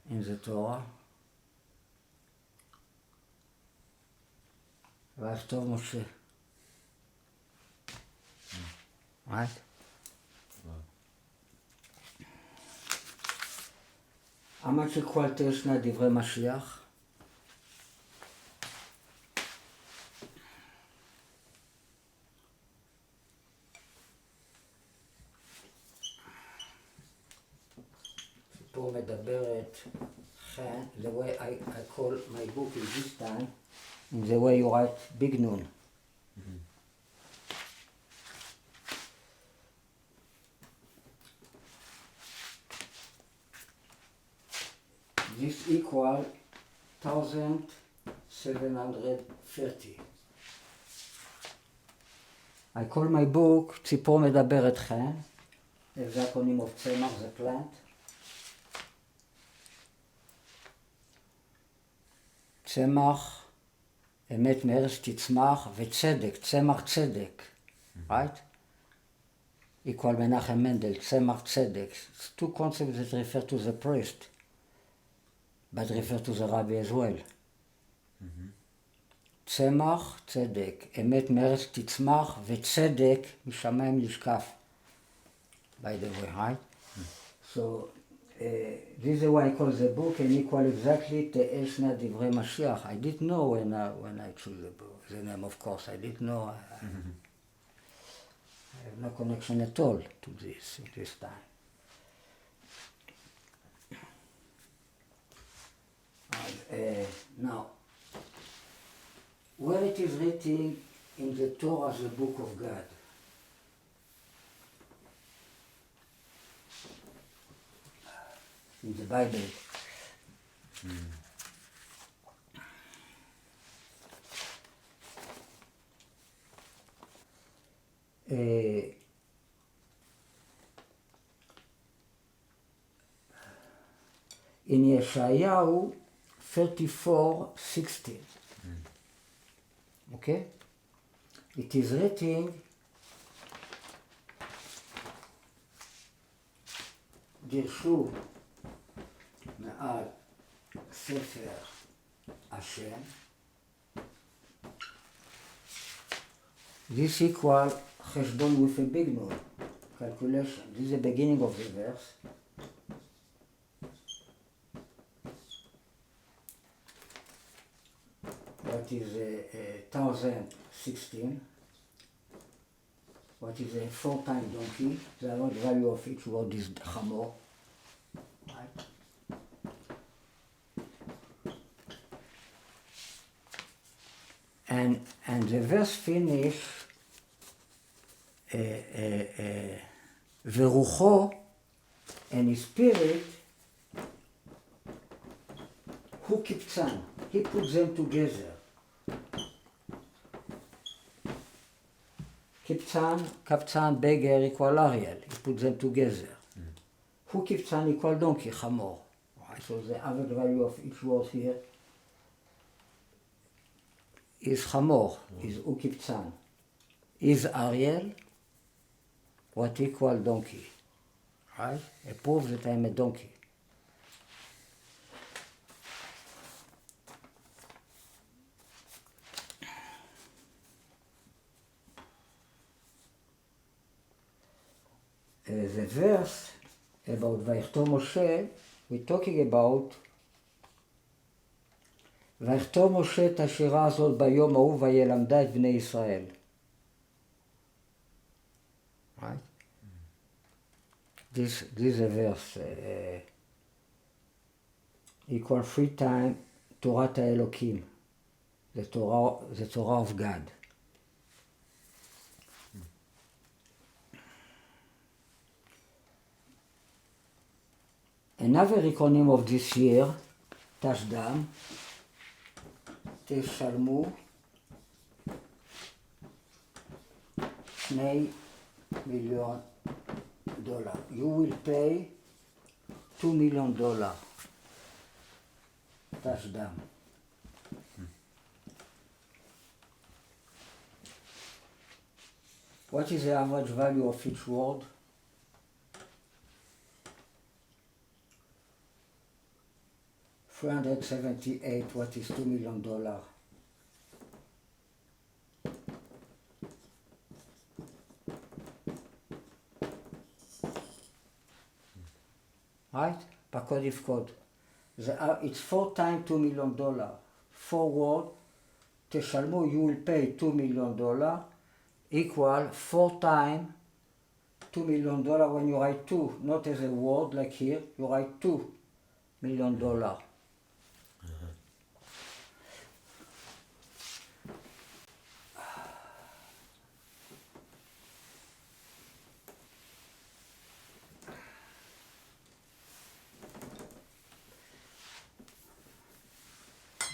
in the Torah? Vayiktor Moshe. Right? How much equal to שנת דברי משיח? פה מדברת, the way I call my book is this time, in the way you write big nun. This equal 1730. I call my book ציפור מדבר אתכם. זה הקונים of צמח, זה plant. צמח, אמת מארץ תצמח, וצדק, צמח צדק. Right? Equal מנחם מנדל, צמח צדק. It's two concepts that refer to the priest, but refer to the rabbi as well. צמח צדק, אמת מארץ תצמח, וצדק משמיים נשקף. By the way, right? So, this is why I call the book and equal exactly תהא שנת דברי משיח. I didn't know when I chose the book, the name of course, I didn't know. I have no connection at all to this time. Now, where it is written in the Torah as the book of God, in the Bible, in Yeshayahu 34:16. Okay? It is written, דרשו מעל ספר השם. This equal חשבון with a big nun, calculation. This is the beginning of the verse. What is 1016? What is a 4 times donkey? The average value of each word is chamor. Right? And the verse finish, ורוחו, and his spirit, הוא קבצן. He put them together. קבצן, beggar equal Ariel. He put them together. הוא קבצן equal donkey, חמור. Right? So the average value of each word here is חמור, is הוא קבצן. Is Ariel, what equal donkey. Right? I prove that I'm a donkey. The verse about ויכתוב משה, we're talking about ויכתוב משה את השירה הזאת ביום ההוא וילמדה את בני ישראל. Right? This is a verse equal 3 times תורת האלוקים, the Torah of God. Another acronym of this year, תשדם, תשלמו $2 million. You will pay $2 million. תשדם. What is the average value of each word? $378, what is $2 million? Right? בקוד יפקוד. It's 4 times $2 million. 4 words, תשלמו, you will pay $2 million, equal 4 times $2 million when you write 2, not as a word like here, you write $2 million.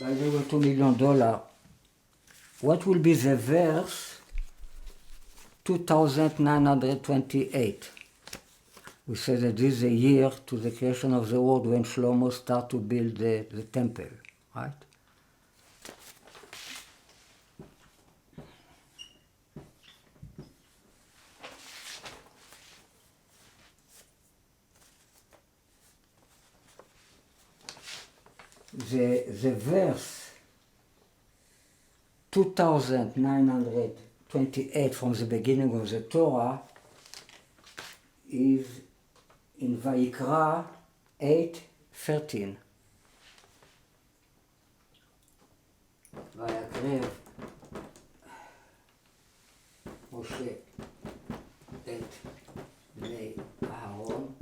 by the way, $2 million. What will be the verse 2928? We say that this is a year to the creation of the world when Shlomo started to build the temple, right? The verse 2928 from the beginning of the Torah is in Vayikra 8:13. ויקרב משה את בני אהרון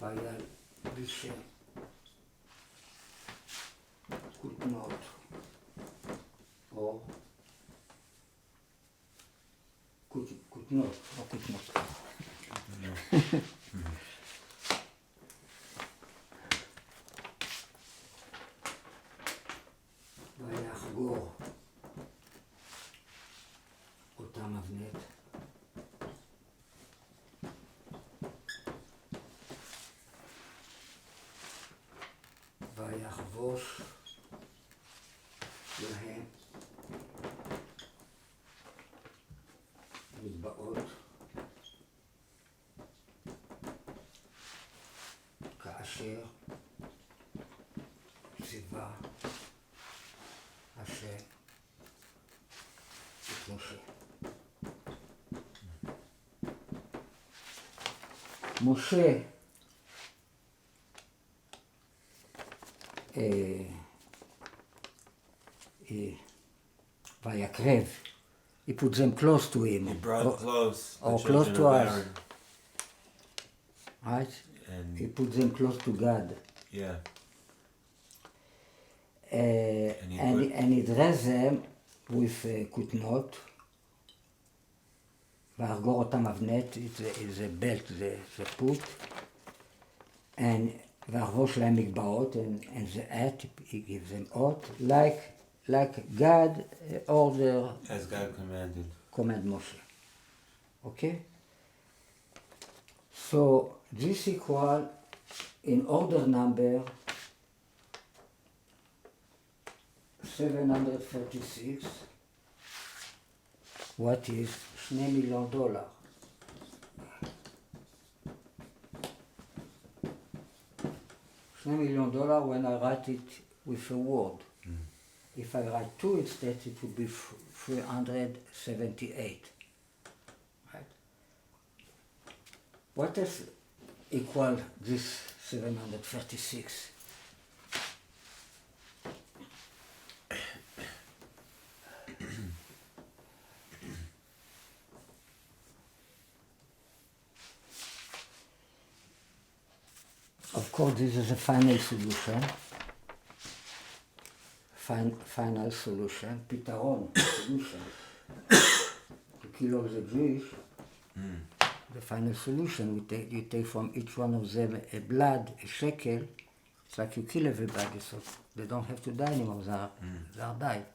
וילבישם כותנות או כותנות, לא כותנות. ויחגור אותם אבנט ויחבוש להם מטבעות כאשר ציווה השם את משה. משה ויקרב, he put them close to him. He brought close the or children close to of us. Aaron. Right? And He put them close to God. yeah. And he dressed them with כותנות, וארגור אותם אבנט, is a belt, the put, and וארבוש להם מגבעות, and the hat, he gives them out, like God ordered, As God commanded. command Moshe. Okay? So this equal in order number 736, what is $2 million. $2 million when I write it with a word. If I write two instead, it would be 378. Right? What is equal this 736? Of course, this is a final solution. Final solution, פתרון, solution. To kill all the Jews, the final solution, you take from each one of them a blood, a shekel. It's like you kill everybody, so they don't have to die anymore. They are died.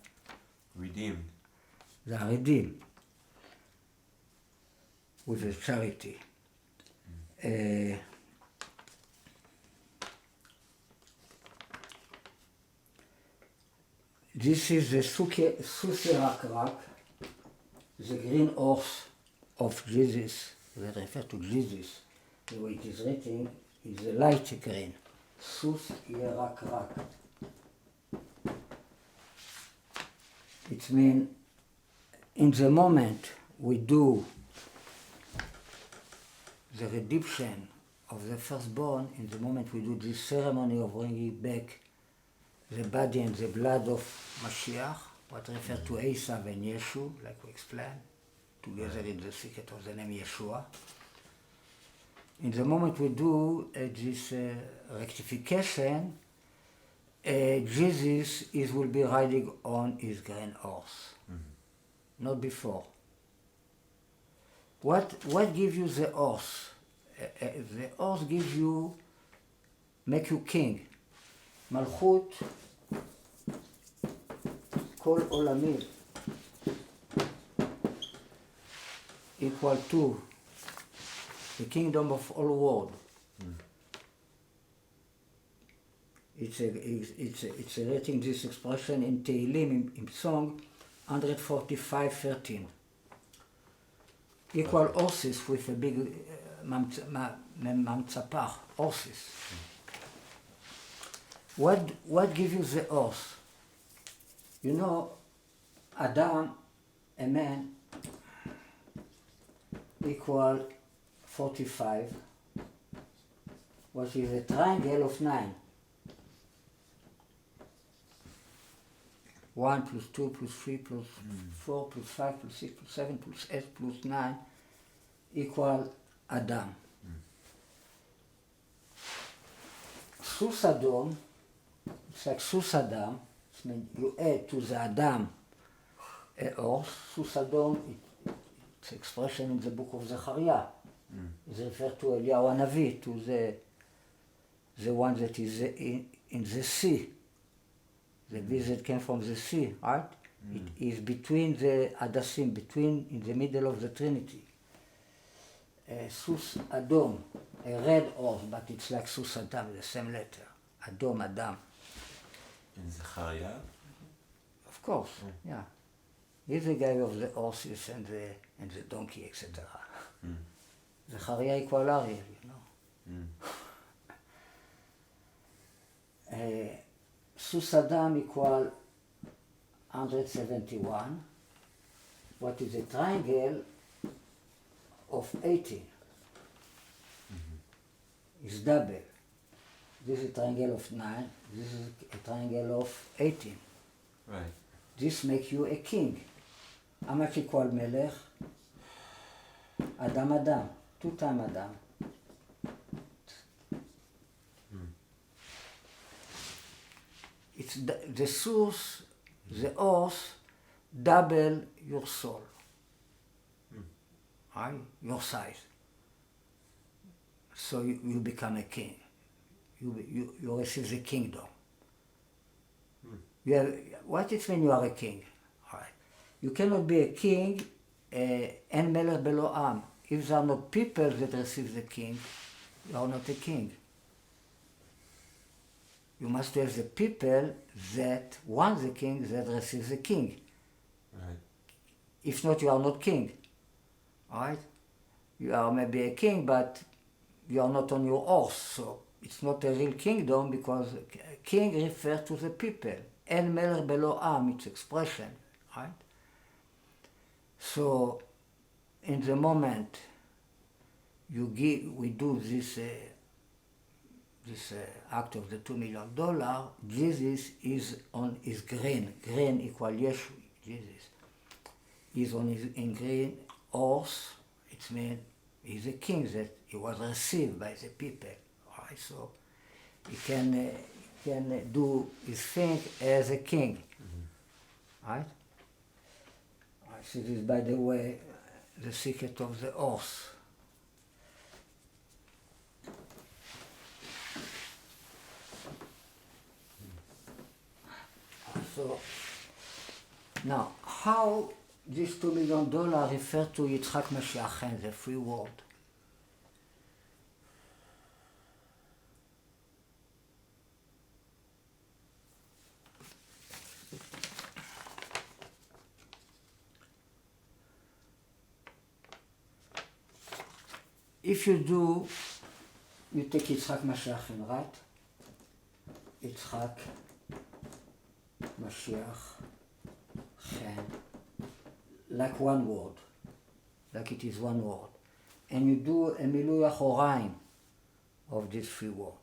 Redeemed. They are redeemed with a charity. This is the Susirakrak, the green horse of Jesus, that refers to Jesus. The way it is written is a light green. Susirakrak. It means in the moment we do the redemption of the firstborn, in the moment we do this ceremony of bringing back the body and the blood of Mashiach, what refers to Esav and Yeshu, like we explained, together in the secret of the name Yeshua. In the moment we do this rectification, Jesus will be riding on his green horse, not before. What gives you the horse? The horse gives you make you king. מלכות כל עולמי equal to the kingdom of all world. It's rating this expression in Tehillim, in song 145:13. Equal horses with a big ממצפח, horses. What gives you the horse? You know, Adam, a man, equal 45, which is a triangle of 9. 1 plus 2 plus 3 plus 4 plus 5 plus 6 plus 7 plus 8 plus 9 equal Adam. Sus Adam, it's like Sus Adam, it means you add to the Adam a horse. Sus Adam, it's expression in the book of Zechariah. It's referred to Eliyahu Hanavi, to the one that is in the sea. The visit came from the sea, right? It is between the Hadassim, in the middle of the Trinity. Sus Adom, a red horse, but it's like Sus Adam, the same letter. Adom, Adam. In Zechariah? Of course, yeah. He's the guy of the horses and the donkey, etc. Zechariah equal Ariel, you know. Sus Adam equal 171, what is a triangle of 18. It's double. This is a triangle of 9, this is a triangle of 18. Right. This makes you a king. How much equal Melech? Adam, 2 times Adam. It's the source, the horse, double your soul, right? Your size. So you become a king. You receive the kingdom. You have, what it means you are a king? Right. You cannot be a king and melech belo am. If there are not people that receive the king, you are not a king. You must have the people that want the king, that receive the king. Right. If not, you are not king. Right? You are maybe a king, but you are not on your horse. So it's not a real kingdom because king refers to the people. En melech belo am, it's expression. Right? So in the moment we do this act of the $2 million, Jesus is green equal Yeshu, Jesus. He's on in green horse, it means he's a king that he was received by the people, right? So he can do his thing as a king, right? So this is, by the way, the secret of the horse. So now, how this $2 million refer to Yitzhak Mashiach, the free world? If you do, you take Yitzhak Mashiach, right? Yitzhak Mashiach, Chen, like one word, like it is one word. And you do a Milui HaChoraim of this free word.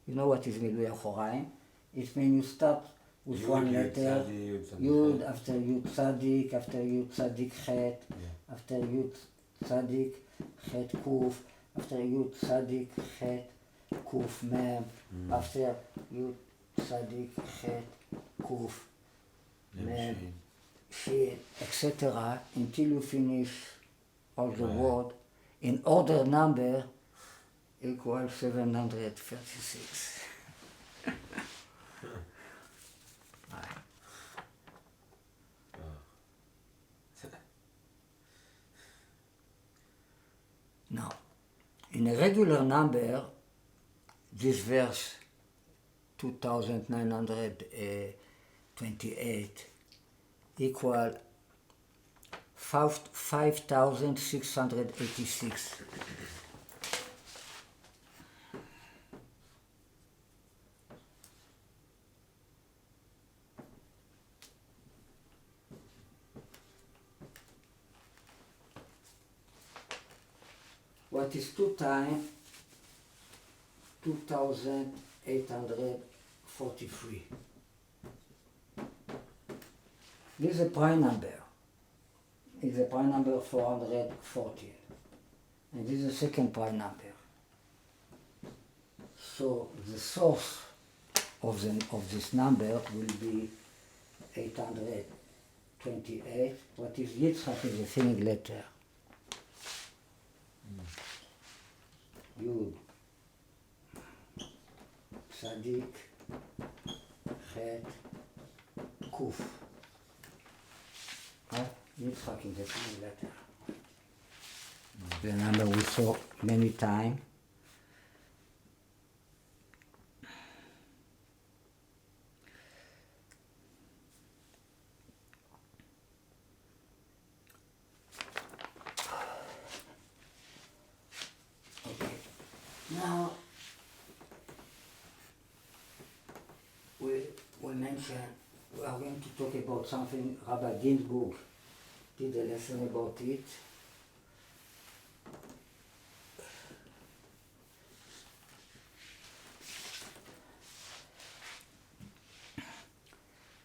You know what is Milui HaChoraim? It means you start with one letter, Yud, after Yud Tzadik, after Yud Tzadik Chet, after Yud Tzadik Chet Kuf, after Yud Tzadik Chet Kuf Mem, after Yud Tzadik Chet Kuf Mem, Shin, etc. until you finish all the word in order number equals 736. Right. Now, in a regular number, this verse 2928 equal 5686. What is 2 times 2843? This is a prime number. It's a prime number 414. And this is the second prime number. So the source of this number will be 828. What is Yitzchak is a finning letter. Yud, Tzadik, Chet, Kuf. Right? Yitzchak is a finning letter. The number we saw many times. Now, we mentioned we are going to talk about something Rabbi Ginsburg did a lesson about it.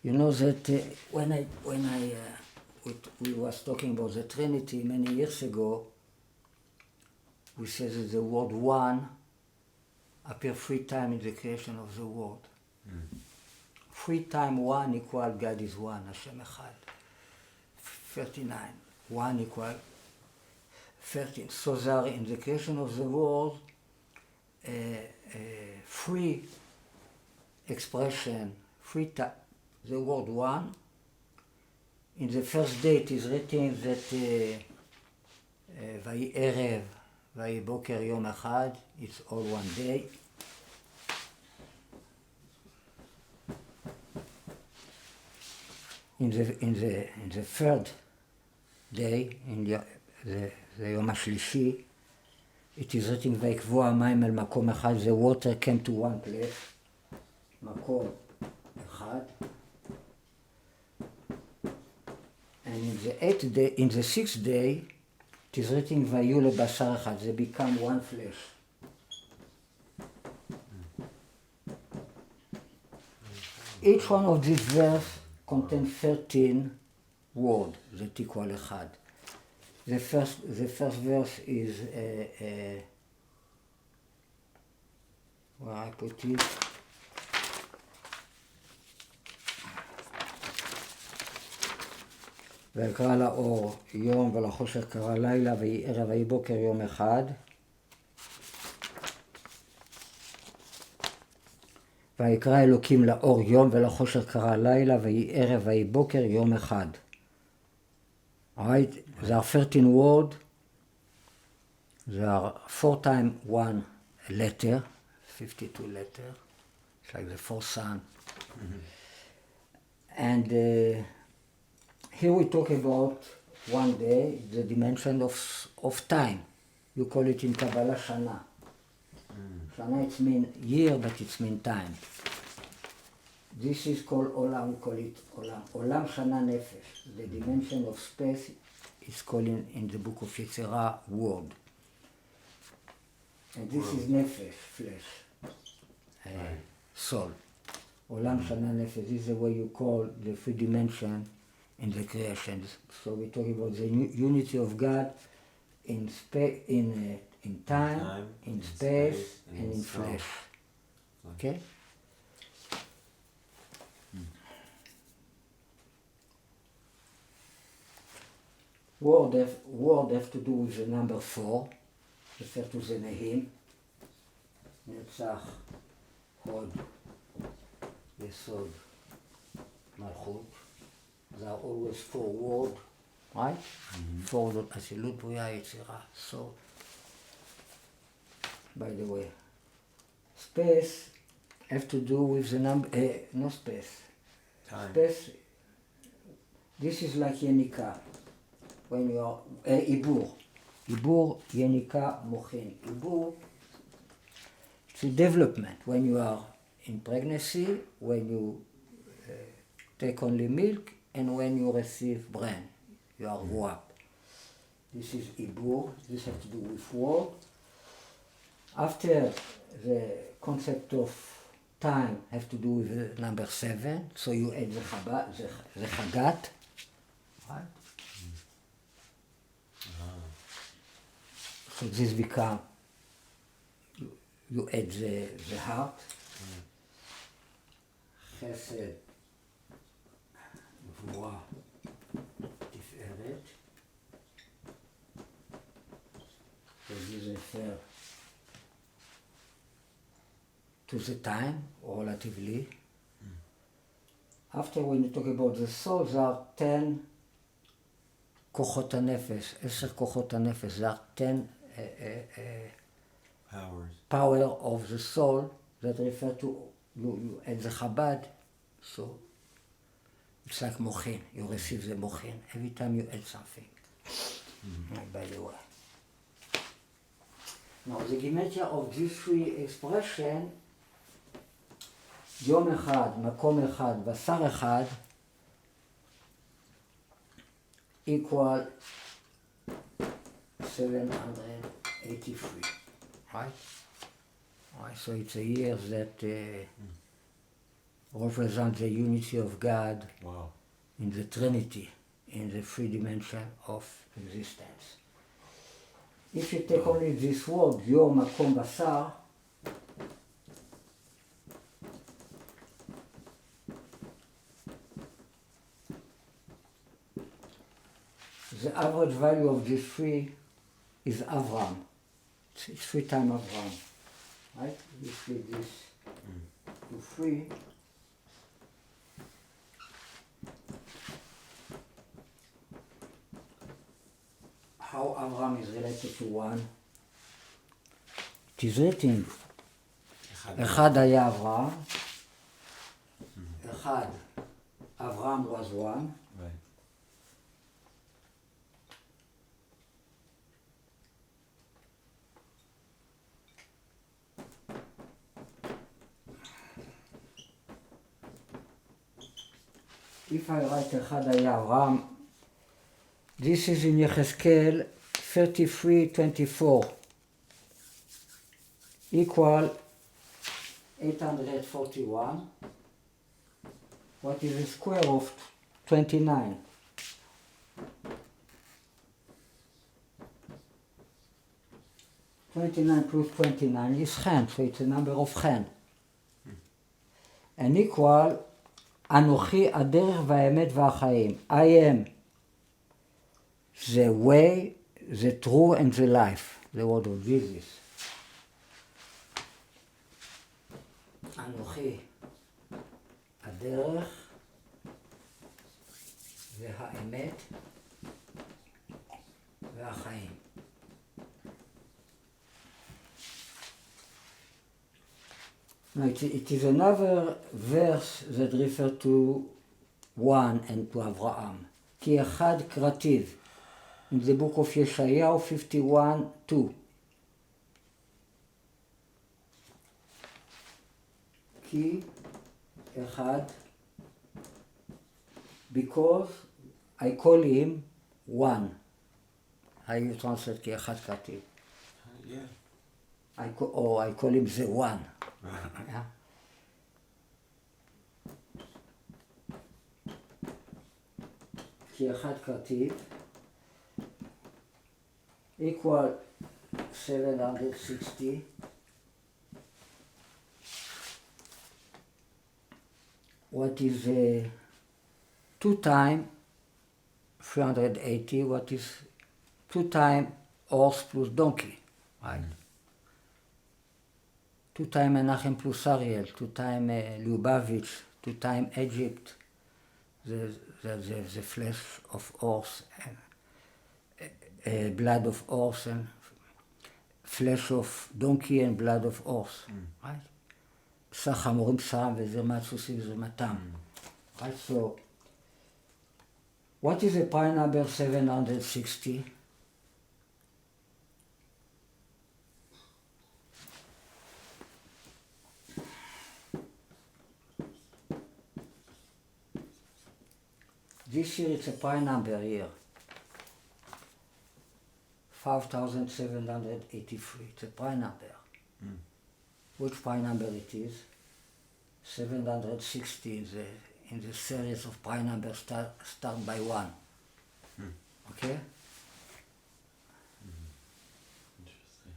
You know that when we was talking about the Trinity many years ago, we said that the word one appeared 3 times in the creation of the world. 3 times 1 equal God is one, Hashem Echad. 39. 1 equal 13. So there in the creation of the world, 3 expression, 3 times the word one. In the first day it is written that Vayi Erev, Vayi Boker Yom Echad, it's all one day. In the third day, in the Yom HaShlishi, it is written Vayikvu hamayim el makom echad, the water came to one place, makom echad. And in the 8th day, in the 6th day, it is written Vayu lebashar echad, they become one flesh. Each one of these verses contains 13 words that equal echad. The first verse is where I put it. ויקרא לאור יום ולחושך קרא לילה ויהי ערב ויהי בוקר יום אחד. ויקרא אלוקים לאור יום ולחושך קרא לילה ויהי ערב ויהי בוקר יום אחד. Alright, there are 13 words. There are 4 times 1 letter, 52 letters. It's like the 4th sun. And here we talk about one day, the dimension of time. You call it in Kabbalah Shana. Shana it's mean year, but it's mean time. This is called Olam, we call it Olam. Olam Shana Nefesh. The dimension of space is called in the book of Yetzirah, world. And this is Nefesh, flesh, soul. Olam Shana Nefesh, this is the way you call the 3 dimension in the creation. So we talk about the unity of God in time, in space, and in flesh. Okay? Word have to do with the number 4, refer to the Nehim. נצח, הוד, יסוד, מלכות. They are always forward, right? Forward, אצילות בריאה, יצירה. So, by the way, space have to do with the number, no space. Time. Space, this is like יניקה. When you are, עיבור. עיבור, יניקה, מוחין. עיבור, it's a development. When you are in pregnancy, when you take only milk, and when you receive brain, you are grow up. This is עיבור. This has to do with word. After the concept of time has to do with number 7, so you add the חגת, right? So this become, you add the heart, חסד, גבורה, תפארת. So this refer to the time, relatively. After when you talk about the soul, there are 10 כוחות הנפש, 10 כוחות הנפש, there are 10 power of the soul that refer to, you add the Chabad, so it's like mochin, you receive the mochin every time you add something. By the way. Now the gematria of these three expressions, יום אחד, מקום אחד, בשר אחד, equal 783, right? Right, so it's a year that represents the unity of God. Wow. In the Trinity, in the three dimensions of existence. If you take only this word, יום, מקום, בשר, the average value of these three is Avram. It's 3 times Avram. Right? You split this to 3. How Avram is related to 1? It is written, אחד היה אברהם, אחד, Avram was 1, Right. If I write אחד היה אברהם, this is in Yechezkel 33:24, equal 841. What is the square of 29? '29 plus 29 is chen, so it's a number of chen. And equal, אנוכי הדרך והאמת והחיים. I am the way, the truth and the life. The word of Jesus. אנוכי הדרך והאמת והחיים. No, it is another verse that refers to 1 and to Avraham. כי אחד כרתיו. In the book of Yeshayahu 51:2. כי אחד, because I call him 1. How you translate כי אחד כרתיו? Yeah. I call him the 1. Yeah. כי אחד כרתיו equal 760. What is 2 times 380? What is 2 times horse plus donkey? Right. 2 time Menachem plus Ariel, 2 time Lubavitch, 2 time Egypt, the flesh of horse, and blood of horse, and flesh of donkey and blood of horse, right? בשר חמורים בשרם וזרמת סוסים וזרמתם. Right, so what is the pi number 760? This year it's a pi number here. 5,783. It's a pi number. Which pi number it is? 760 in the series of pi numbers start by 1. Okay? Interesting.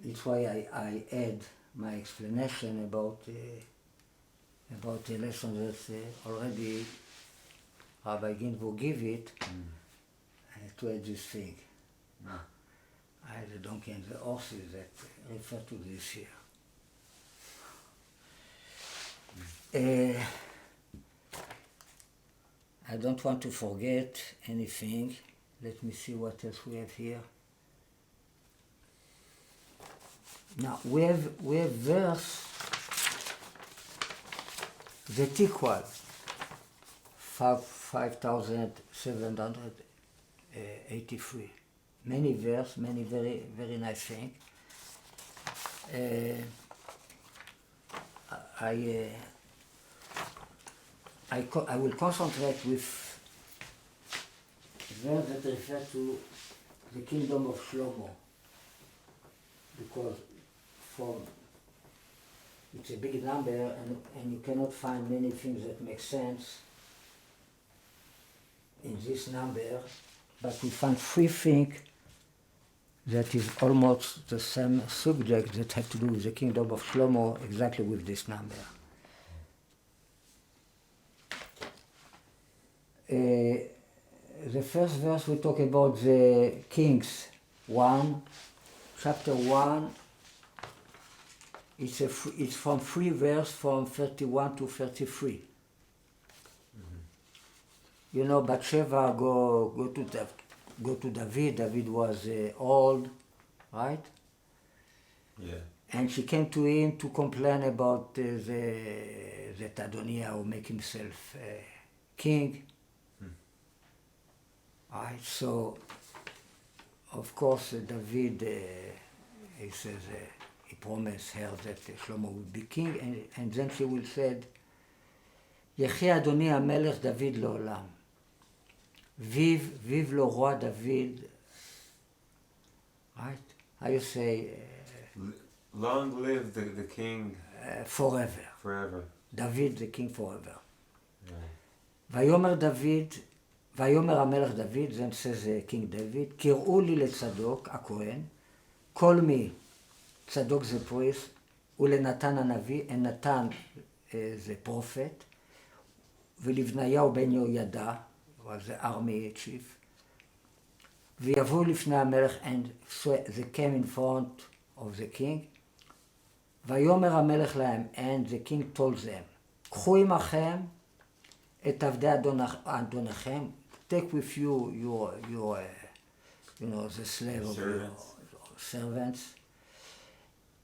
It's why I add my explanation about the lesson that already Rabbi Ginzburg give it to add this thing. The donkey and the horses that refer to this here. I don't want to forget anything. Let me see what else we have here. Now we have verse that equal 5,783. Many verse, many very, very nice things. I will concentrate with verse that refer to the kingdom of Shlomo, because it's a big number and you cannot find many things that make sense in this number, but we find 3 things that is almost the same subject that have to do with the kingdom of Shlomo, exactly with this number. The first verse we talk about the Kings 1, chapter 1. It's from 3 verse from 31 to 33. You know, Bathsheba go to David. David was old, right? Yeah. And she came to him to complain about that Adoniah will make himself king. Right, so of course David, he says he promised her that Shlomo will be king, and then she will say, יחי אדוני המלך דוד לעולם. vive le roi David. Right? How you say? Long live the king. Forever. Forever. David the king forever. Right. ויאמר המלך דוד, then says King David, קראו לי לצדוק הכהן, call me, צדוק זה priest, ולנתן הנביא, and נתן the prophet, ולבניהו בן יהוידע, was the army chief, ויבואו לפני המלך, and so they came in front of the king, ויאמר המלך להם, and the king told them, קחו עמכם את עבדי אדוניכם, take with you your the slave of your servants,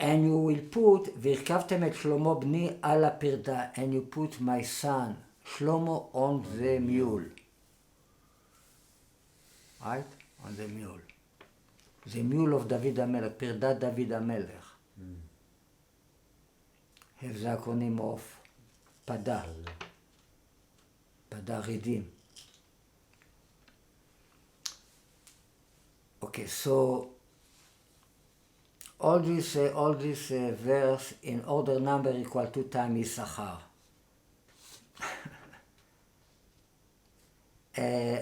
and you will put, והרכבתם את שלמה בני על הפרדה, and you put my son Shlomo on the mule. Right? On the mule. The mule of דוד המלך, פרדת דוד המלך. Have the acronym of פדה. פדה רידים. Okay, so all this verse in order number equal 2 times Issachar.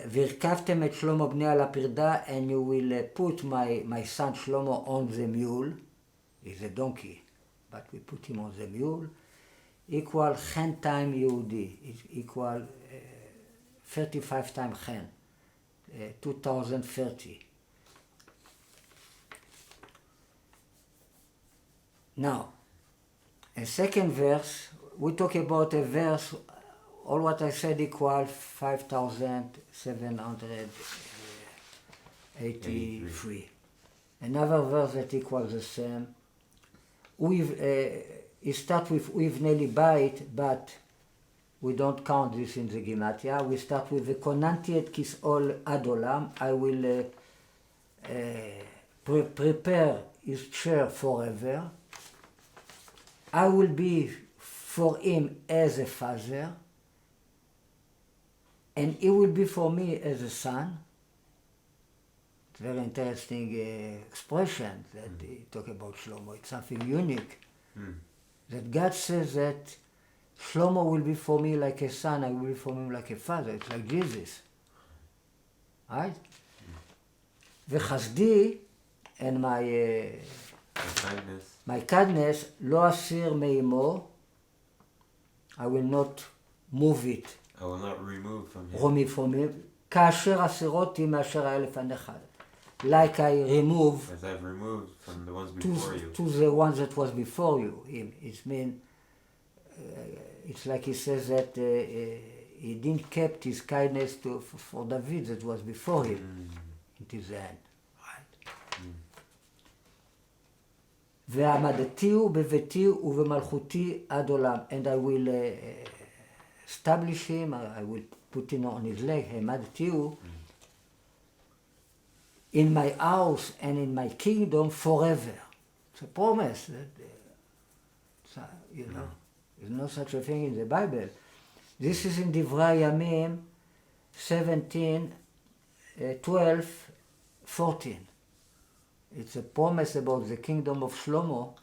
והרכבתם את שלמה בני על הפרדה, and you will put my son Shlomo on the mule. He's a donkey, but we put him on the mule. Equal חן time יהודי, equal 35 times חן, 2030. Now, A second verse, we talk about a verse, all what I said equal 5,783. Another verse that equals the same. It starts with Uivne li bait, but we don't count this in the Gematria. We start with the Konanti et kis'ol ad olam. I will prepare his chair forever. I will be for him as a father, and he will be for me as a son. It's a very interesting expression that he talk about Shlomo. It's something unique. That God says that Shlomo will be for me like a son, I will be for him like a father. It's like Jesus. Right? וחסדי and my kindness, לא אסיר מאמו, I will not move it. I will not remove from him. Remove from him. כאשר אסירותי מאשר היה לפניך. Like I remove. As I've removed from the ones before you. To the ones that was before you. It means, it's like he says that he didn't keep his kindness for David that was before him. Until the end. ועמדתי הוא בביתי ובמלכותי עד עולם. And I will establish him, I will put him on his leg, העמדתי הוא, in my house and in my kingdom forever. It's a promise that, you know, there's no such a thing in the Bible. This is in דברי הימים 17, 12, 14. It's a promise about the kingdom of Shlomo.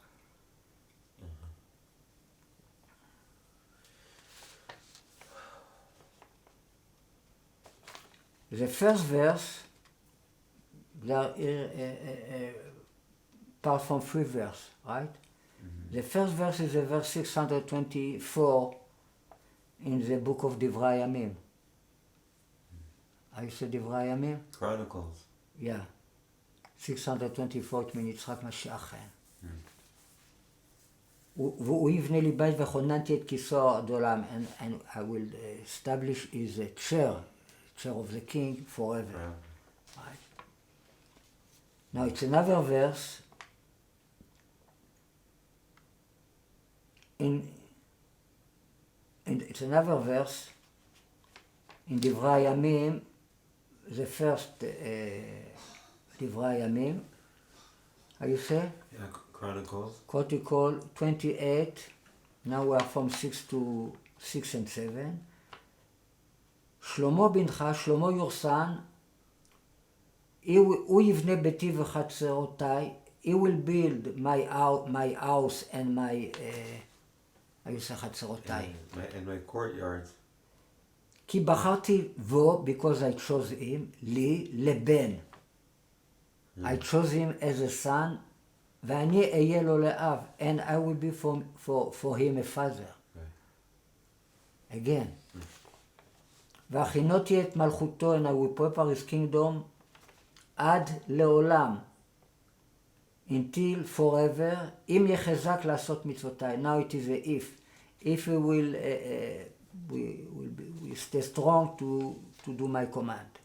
The first verse, there is apart from 3 verses, right? The first verse is the verse 624 in the book of דברי הימים. I said דברי הימים? Chronicles. Yeah. 624 מיצחק משיח חן. והוא יבנה לי בית וכוננתי את כיסאו עד עולם, and I will establish his chair of the king forever. Right. Now it's another verse it's another verse in דברי הימים, the first דברי הימים, how you say? Yeah, Chronicles. Chronicles 28, now we are from 6 and 7. שלמה בנך, שלמה יורסן, הוא יבנה ביתי וחצרותיי, he will build my house and my, how you say חצרותיי? And my courtyards. כי בחרתי בו, because I chose him, לי, לבן. I chose him as a son, ואני אהיה לו לאב, and I will be for him a father. Again. והכינותי את מלכותו, and I will prepare his kingdom, עד לעולם, until forever, אם יחזק לעשות מצוותיי. Now it is a if we will we stay strong to do my command.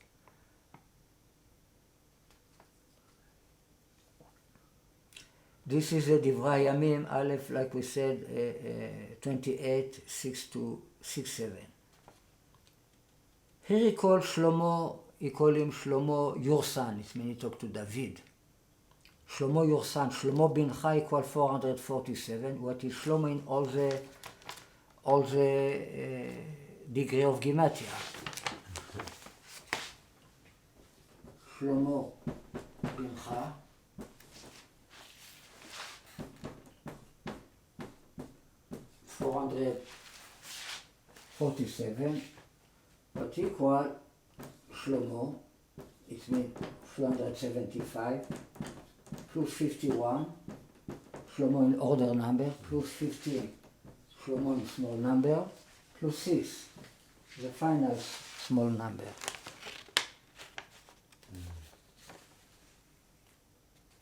This is a דברי הימים, א', like we said, 28, 6-7. Here he called Shlomo, he called him Shlomo your son. It means he talked to David. Shlomo your son, Shlomo bincha equal 447. What is Shlomo in all the degree of Gematria? Shlomo bincha. $447, but equal Shlomo, it means 375, plus 51, Shlomo in order number, plus 15, Shlomo in small number, plus 6, the final small number.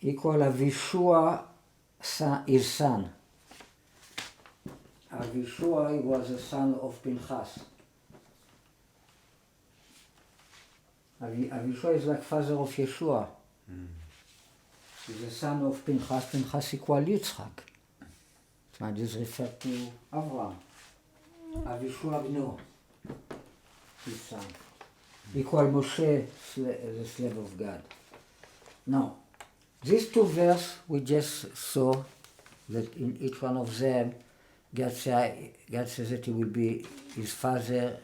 Equal Avishua his son. Avishua was the son of Pinchas. Avishua is like father of Yeshua. He's the son of Pinchas. Pinchas equal Yitzchak. And this refers to Avraham. Avishua Bno, his son. Equal Moshe, the slave of God. Now, these two verses we just saw that in each one of them, God says that he will be his father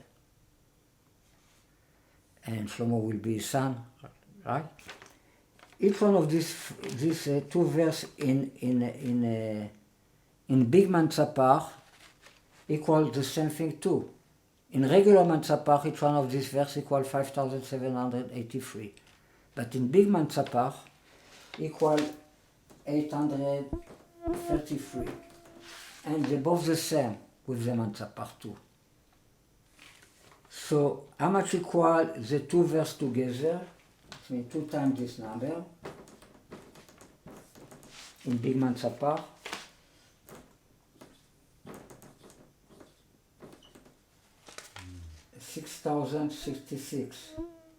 and Shlomo will be his son, right? Each one of these two verses in big Mantzapach equal the same thing too. In regular Mantzapach, each one of these verses equal 5,783. But in big Mantzapach, equal 833. And they're both the same with the Mantzapach too. So how much equal the two verses together? It means 2 times this number in big Mantzapach. 6,066.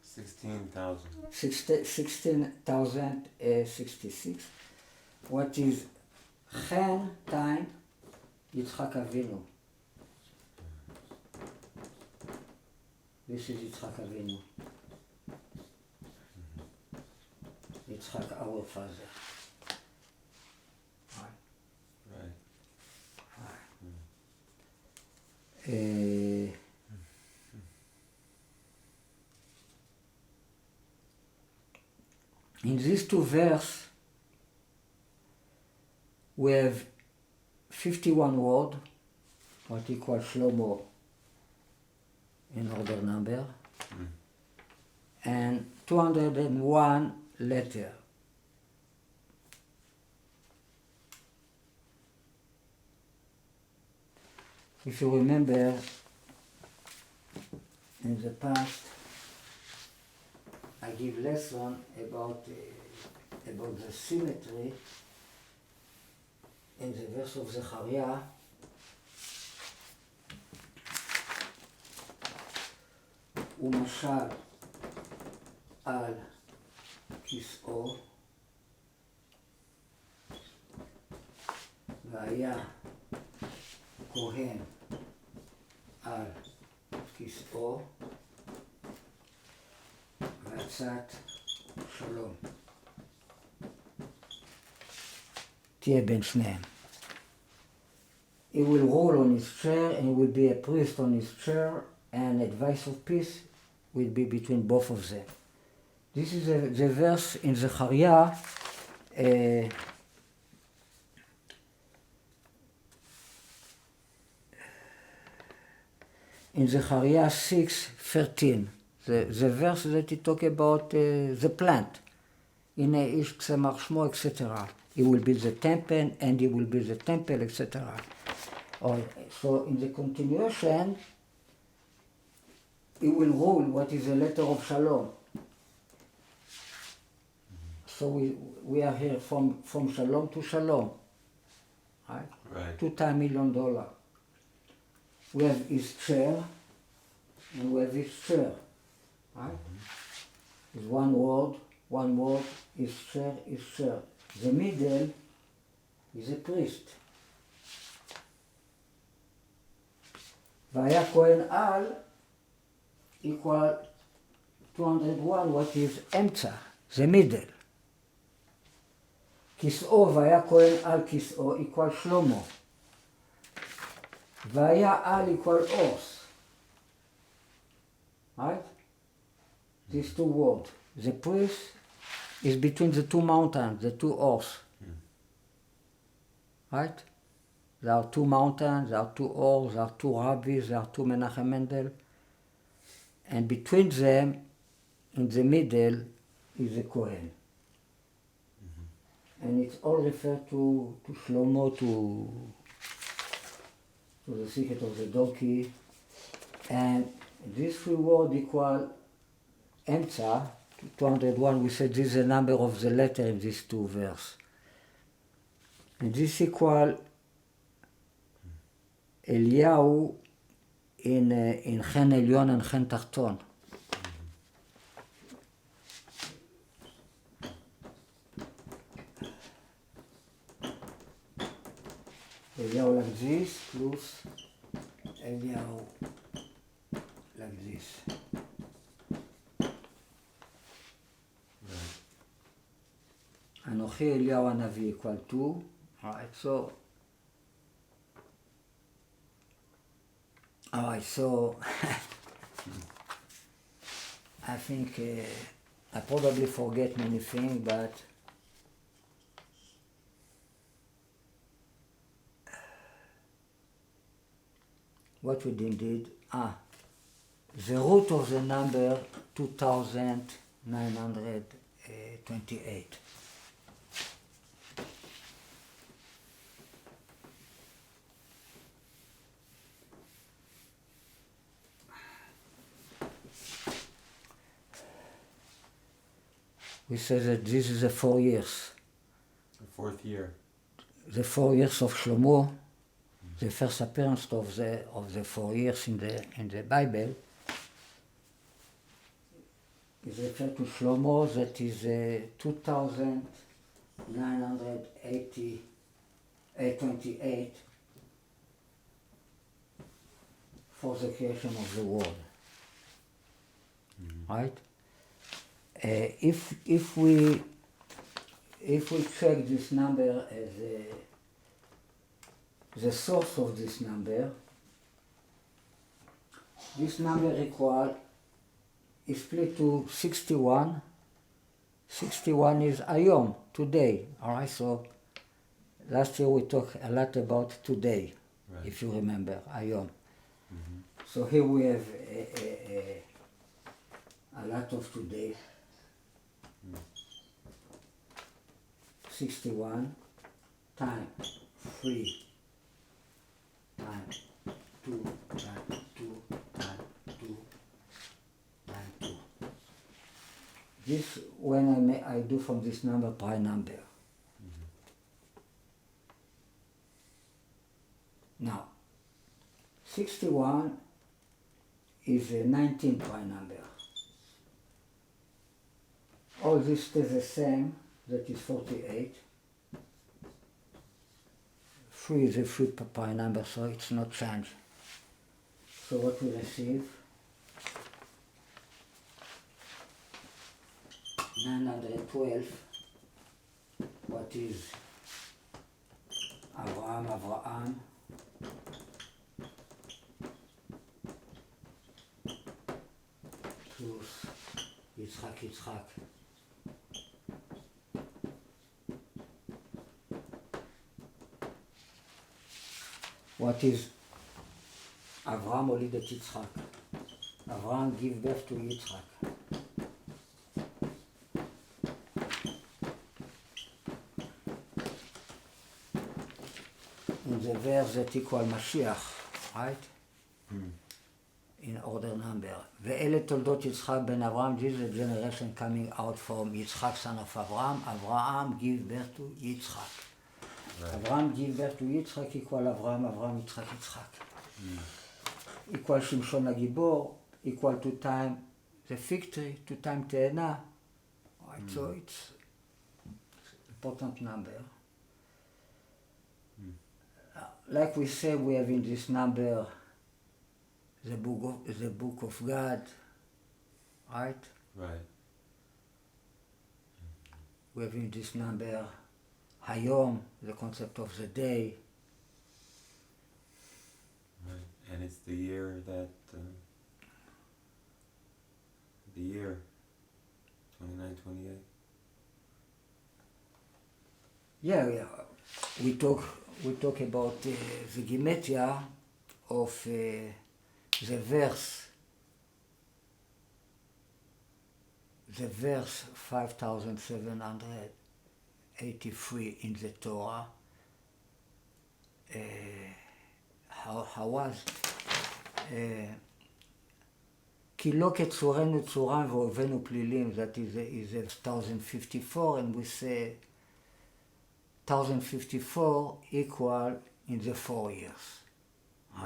16,000. 16,066. What is Chen time Yitzchak Avinu? This is Yitzchak Avinu. Yitzchak, our father. Right. In these two verses, we have 51 words, what equals Shlomo in order number, and 201 letters. If you remember, in the past, I give lesson about the symmetry in the verse of Zechariah. ומשל על כיסאו והיה כהן על כיסאו ועצת שלום תהיה בין שניהם. He will rule on his chair and he will be a priest on his chair, and advice of peace will be between both of them. This is the verse in Zechariah in Zechariah 6:13. The verse that he talk about the plant. הנה איש צמח שמו, etc. He will build the temple and he will build the temple, etc. So in the continuation, he will rule what is a letter of shalom. So we are here from shalom to shalom, right? $2 million. We have his chair, and we have his chair, right? It's one word, his chair, his chair. The middle is a priest. והיה כהן על equal 201, what is אמצע, the middle. כיסאו והיה כהן על כיסאו equal שלמה. והיה על equal horse. Right? These two words. The priest is between the two mountains, the two horses. Right? There are two mountains, there are two horses, there are two rabbis, there are two Menachem Mendel. And between them, in the middle, is a Kohen. And it's all referred to Shlomo, to the secret of the donkey. And these three words equal Emtza, 201. We said this is the number of the letter in these two verses. And this equal אליהו in חן עליון and חן תחתון. אליהו like this plus אליהו like this. אנוכי אליהו הנביא equal to, alright, so I think I probably forget many things, but what we did, the root of the number 2928. We say that this is the 4 years. The fourth year. The 4 years of Shlomo, the first appearance of the 4 years in the Bible, is referred to Shlomo, that is 2928 for the creation of the world. Right? If we check this number as the source of this number equal is split to 61. 61 is Ayom, today. All right, so last year we talked a lot about today, right. If you remember, Ayom. Mm-hmm. So here we have a lot of today. 61 times 3 times 2 times 2 times 2 times 2. This, when I do from this number pi number. Mm-hmm. Now, 61 is a 19 pi number. All this stays the same, that is 48. 3 is a 3 pi number, so it's not changed. So what we receive? 912, what is Avraham, plus Yitzchak. What is Avraham הוליד את יצחק? Avraham give birth to Yitzchak. In the verse that equal Mashiach, right? In order number. ואלה תולדות יצחק בן אברהם, this is a generation coming out from Yitzchak son of Avraham. Avraham give birth to Yitzchak. Avraham give birth to Yitzchak equal Avraham, Yitzchak. Equal שמשון הגיבור, equal to time the fig tree, to time תאנה. Right, so it's important number. Like we say, we have in this number the book of God, right? Right. We have in this number Hayom, the concept of the day. Right, and it's the year that, the year 2928. Yeah. We talk about the gematria of the verse 5783 in the Torah. How was? כי לא כצורנו צורם ואויבינו פלילים, that is 1054, and we say 1054 equal in the 4 years.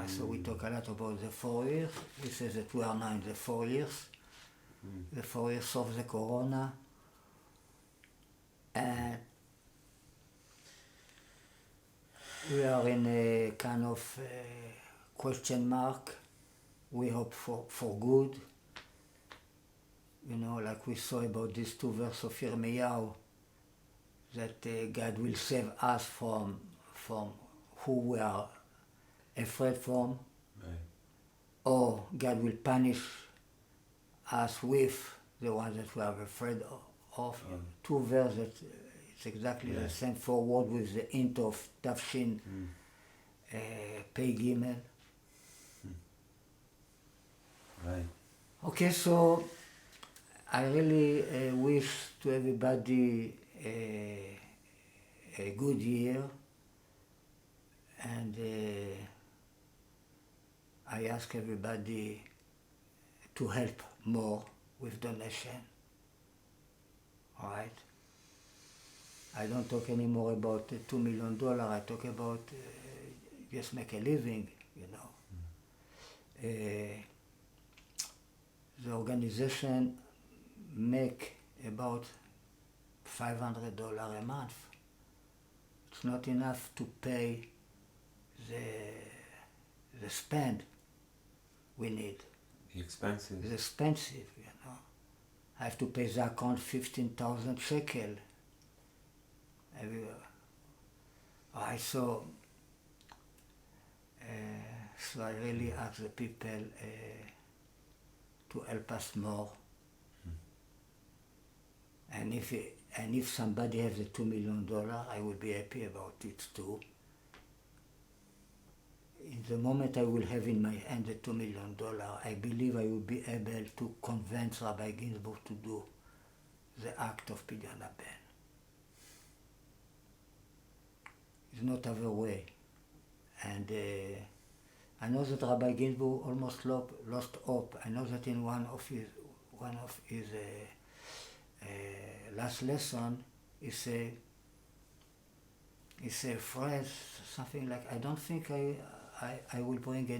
So we talk a lot about the 4 years. He says that we are now in the 4 years. The 4 years of the corona. And we are in a kind of question mark. We hope for good. You know, like we saw about these 2 verses of Yirmiyahu, that God will save us from who we are afraid from, right. or God will punish us with the ones that we are afraid of. 2 verses that it's exactly the same 4 words with the hint of Tafshin Pei Gimel. Right. Okay, so I really wish to everybody a good year, and I ask everybody to help more with donation. All right? I don't talk anymore about $2 million. I talk about just make a living, you know. The organization make about $500 a month. It's not enough to pay the spend we need. The expenses. It's expensive, you know. I have to pay the account 15,000 shekel every year. Alright, so I really ask the people to help us more. And if somebody has the $2 million, I will be happy about it too. In the moment I will have in my hand the $2 million, I believe I will be able to convince Rabbi Ginsburg to do the act of Pidyon Ben. It's not other way. And I know that Rabbi Ginsburg almost lost hope. I know that in one of his last lesson, he said a phrase, something like, I don't think I will bring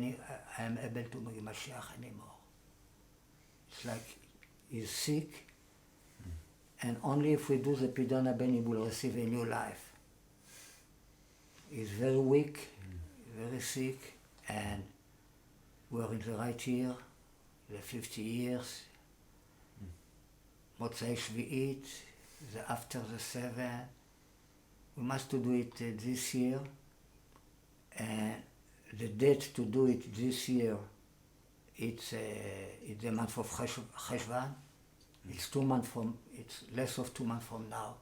I am able to bring Mashiach anymore. It's like he's sick, and only if we do the Pidyon Ben he will receive a new life. He's very weak, very sick, and we are in the right year, the 50 years. Motzei Shvi'it, after the 7. We must do it this year, and the date to do it this year, it's the month of Cheshvan. It's less of 2 months from now.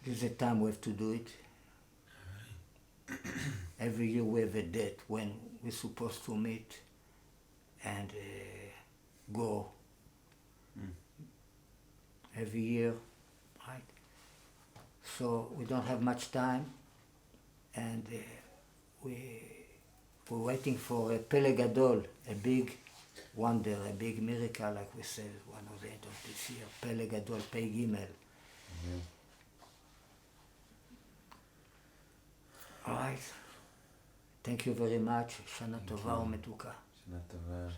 This is the time we have to do it. Every year we have a date when we're supposed to meet and go. Every year, right? So we don't have much time, and we're waiting for a Pele Gadol, a big wonder, a big miracle, like we said, one of the end of this year. Pele Gadol, Pei Gimel. All right. Thank you very much. Shana Tova u'metuka. Shana Tova.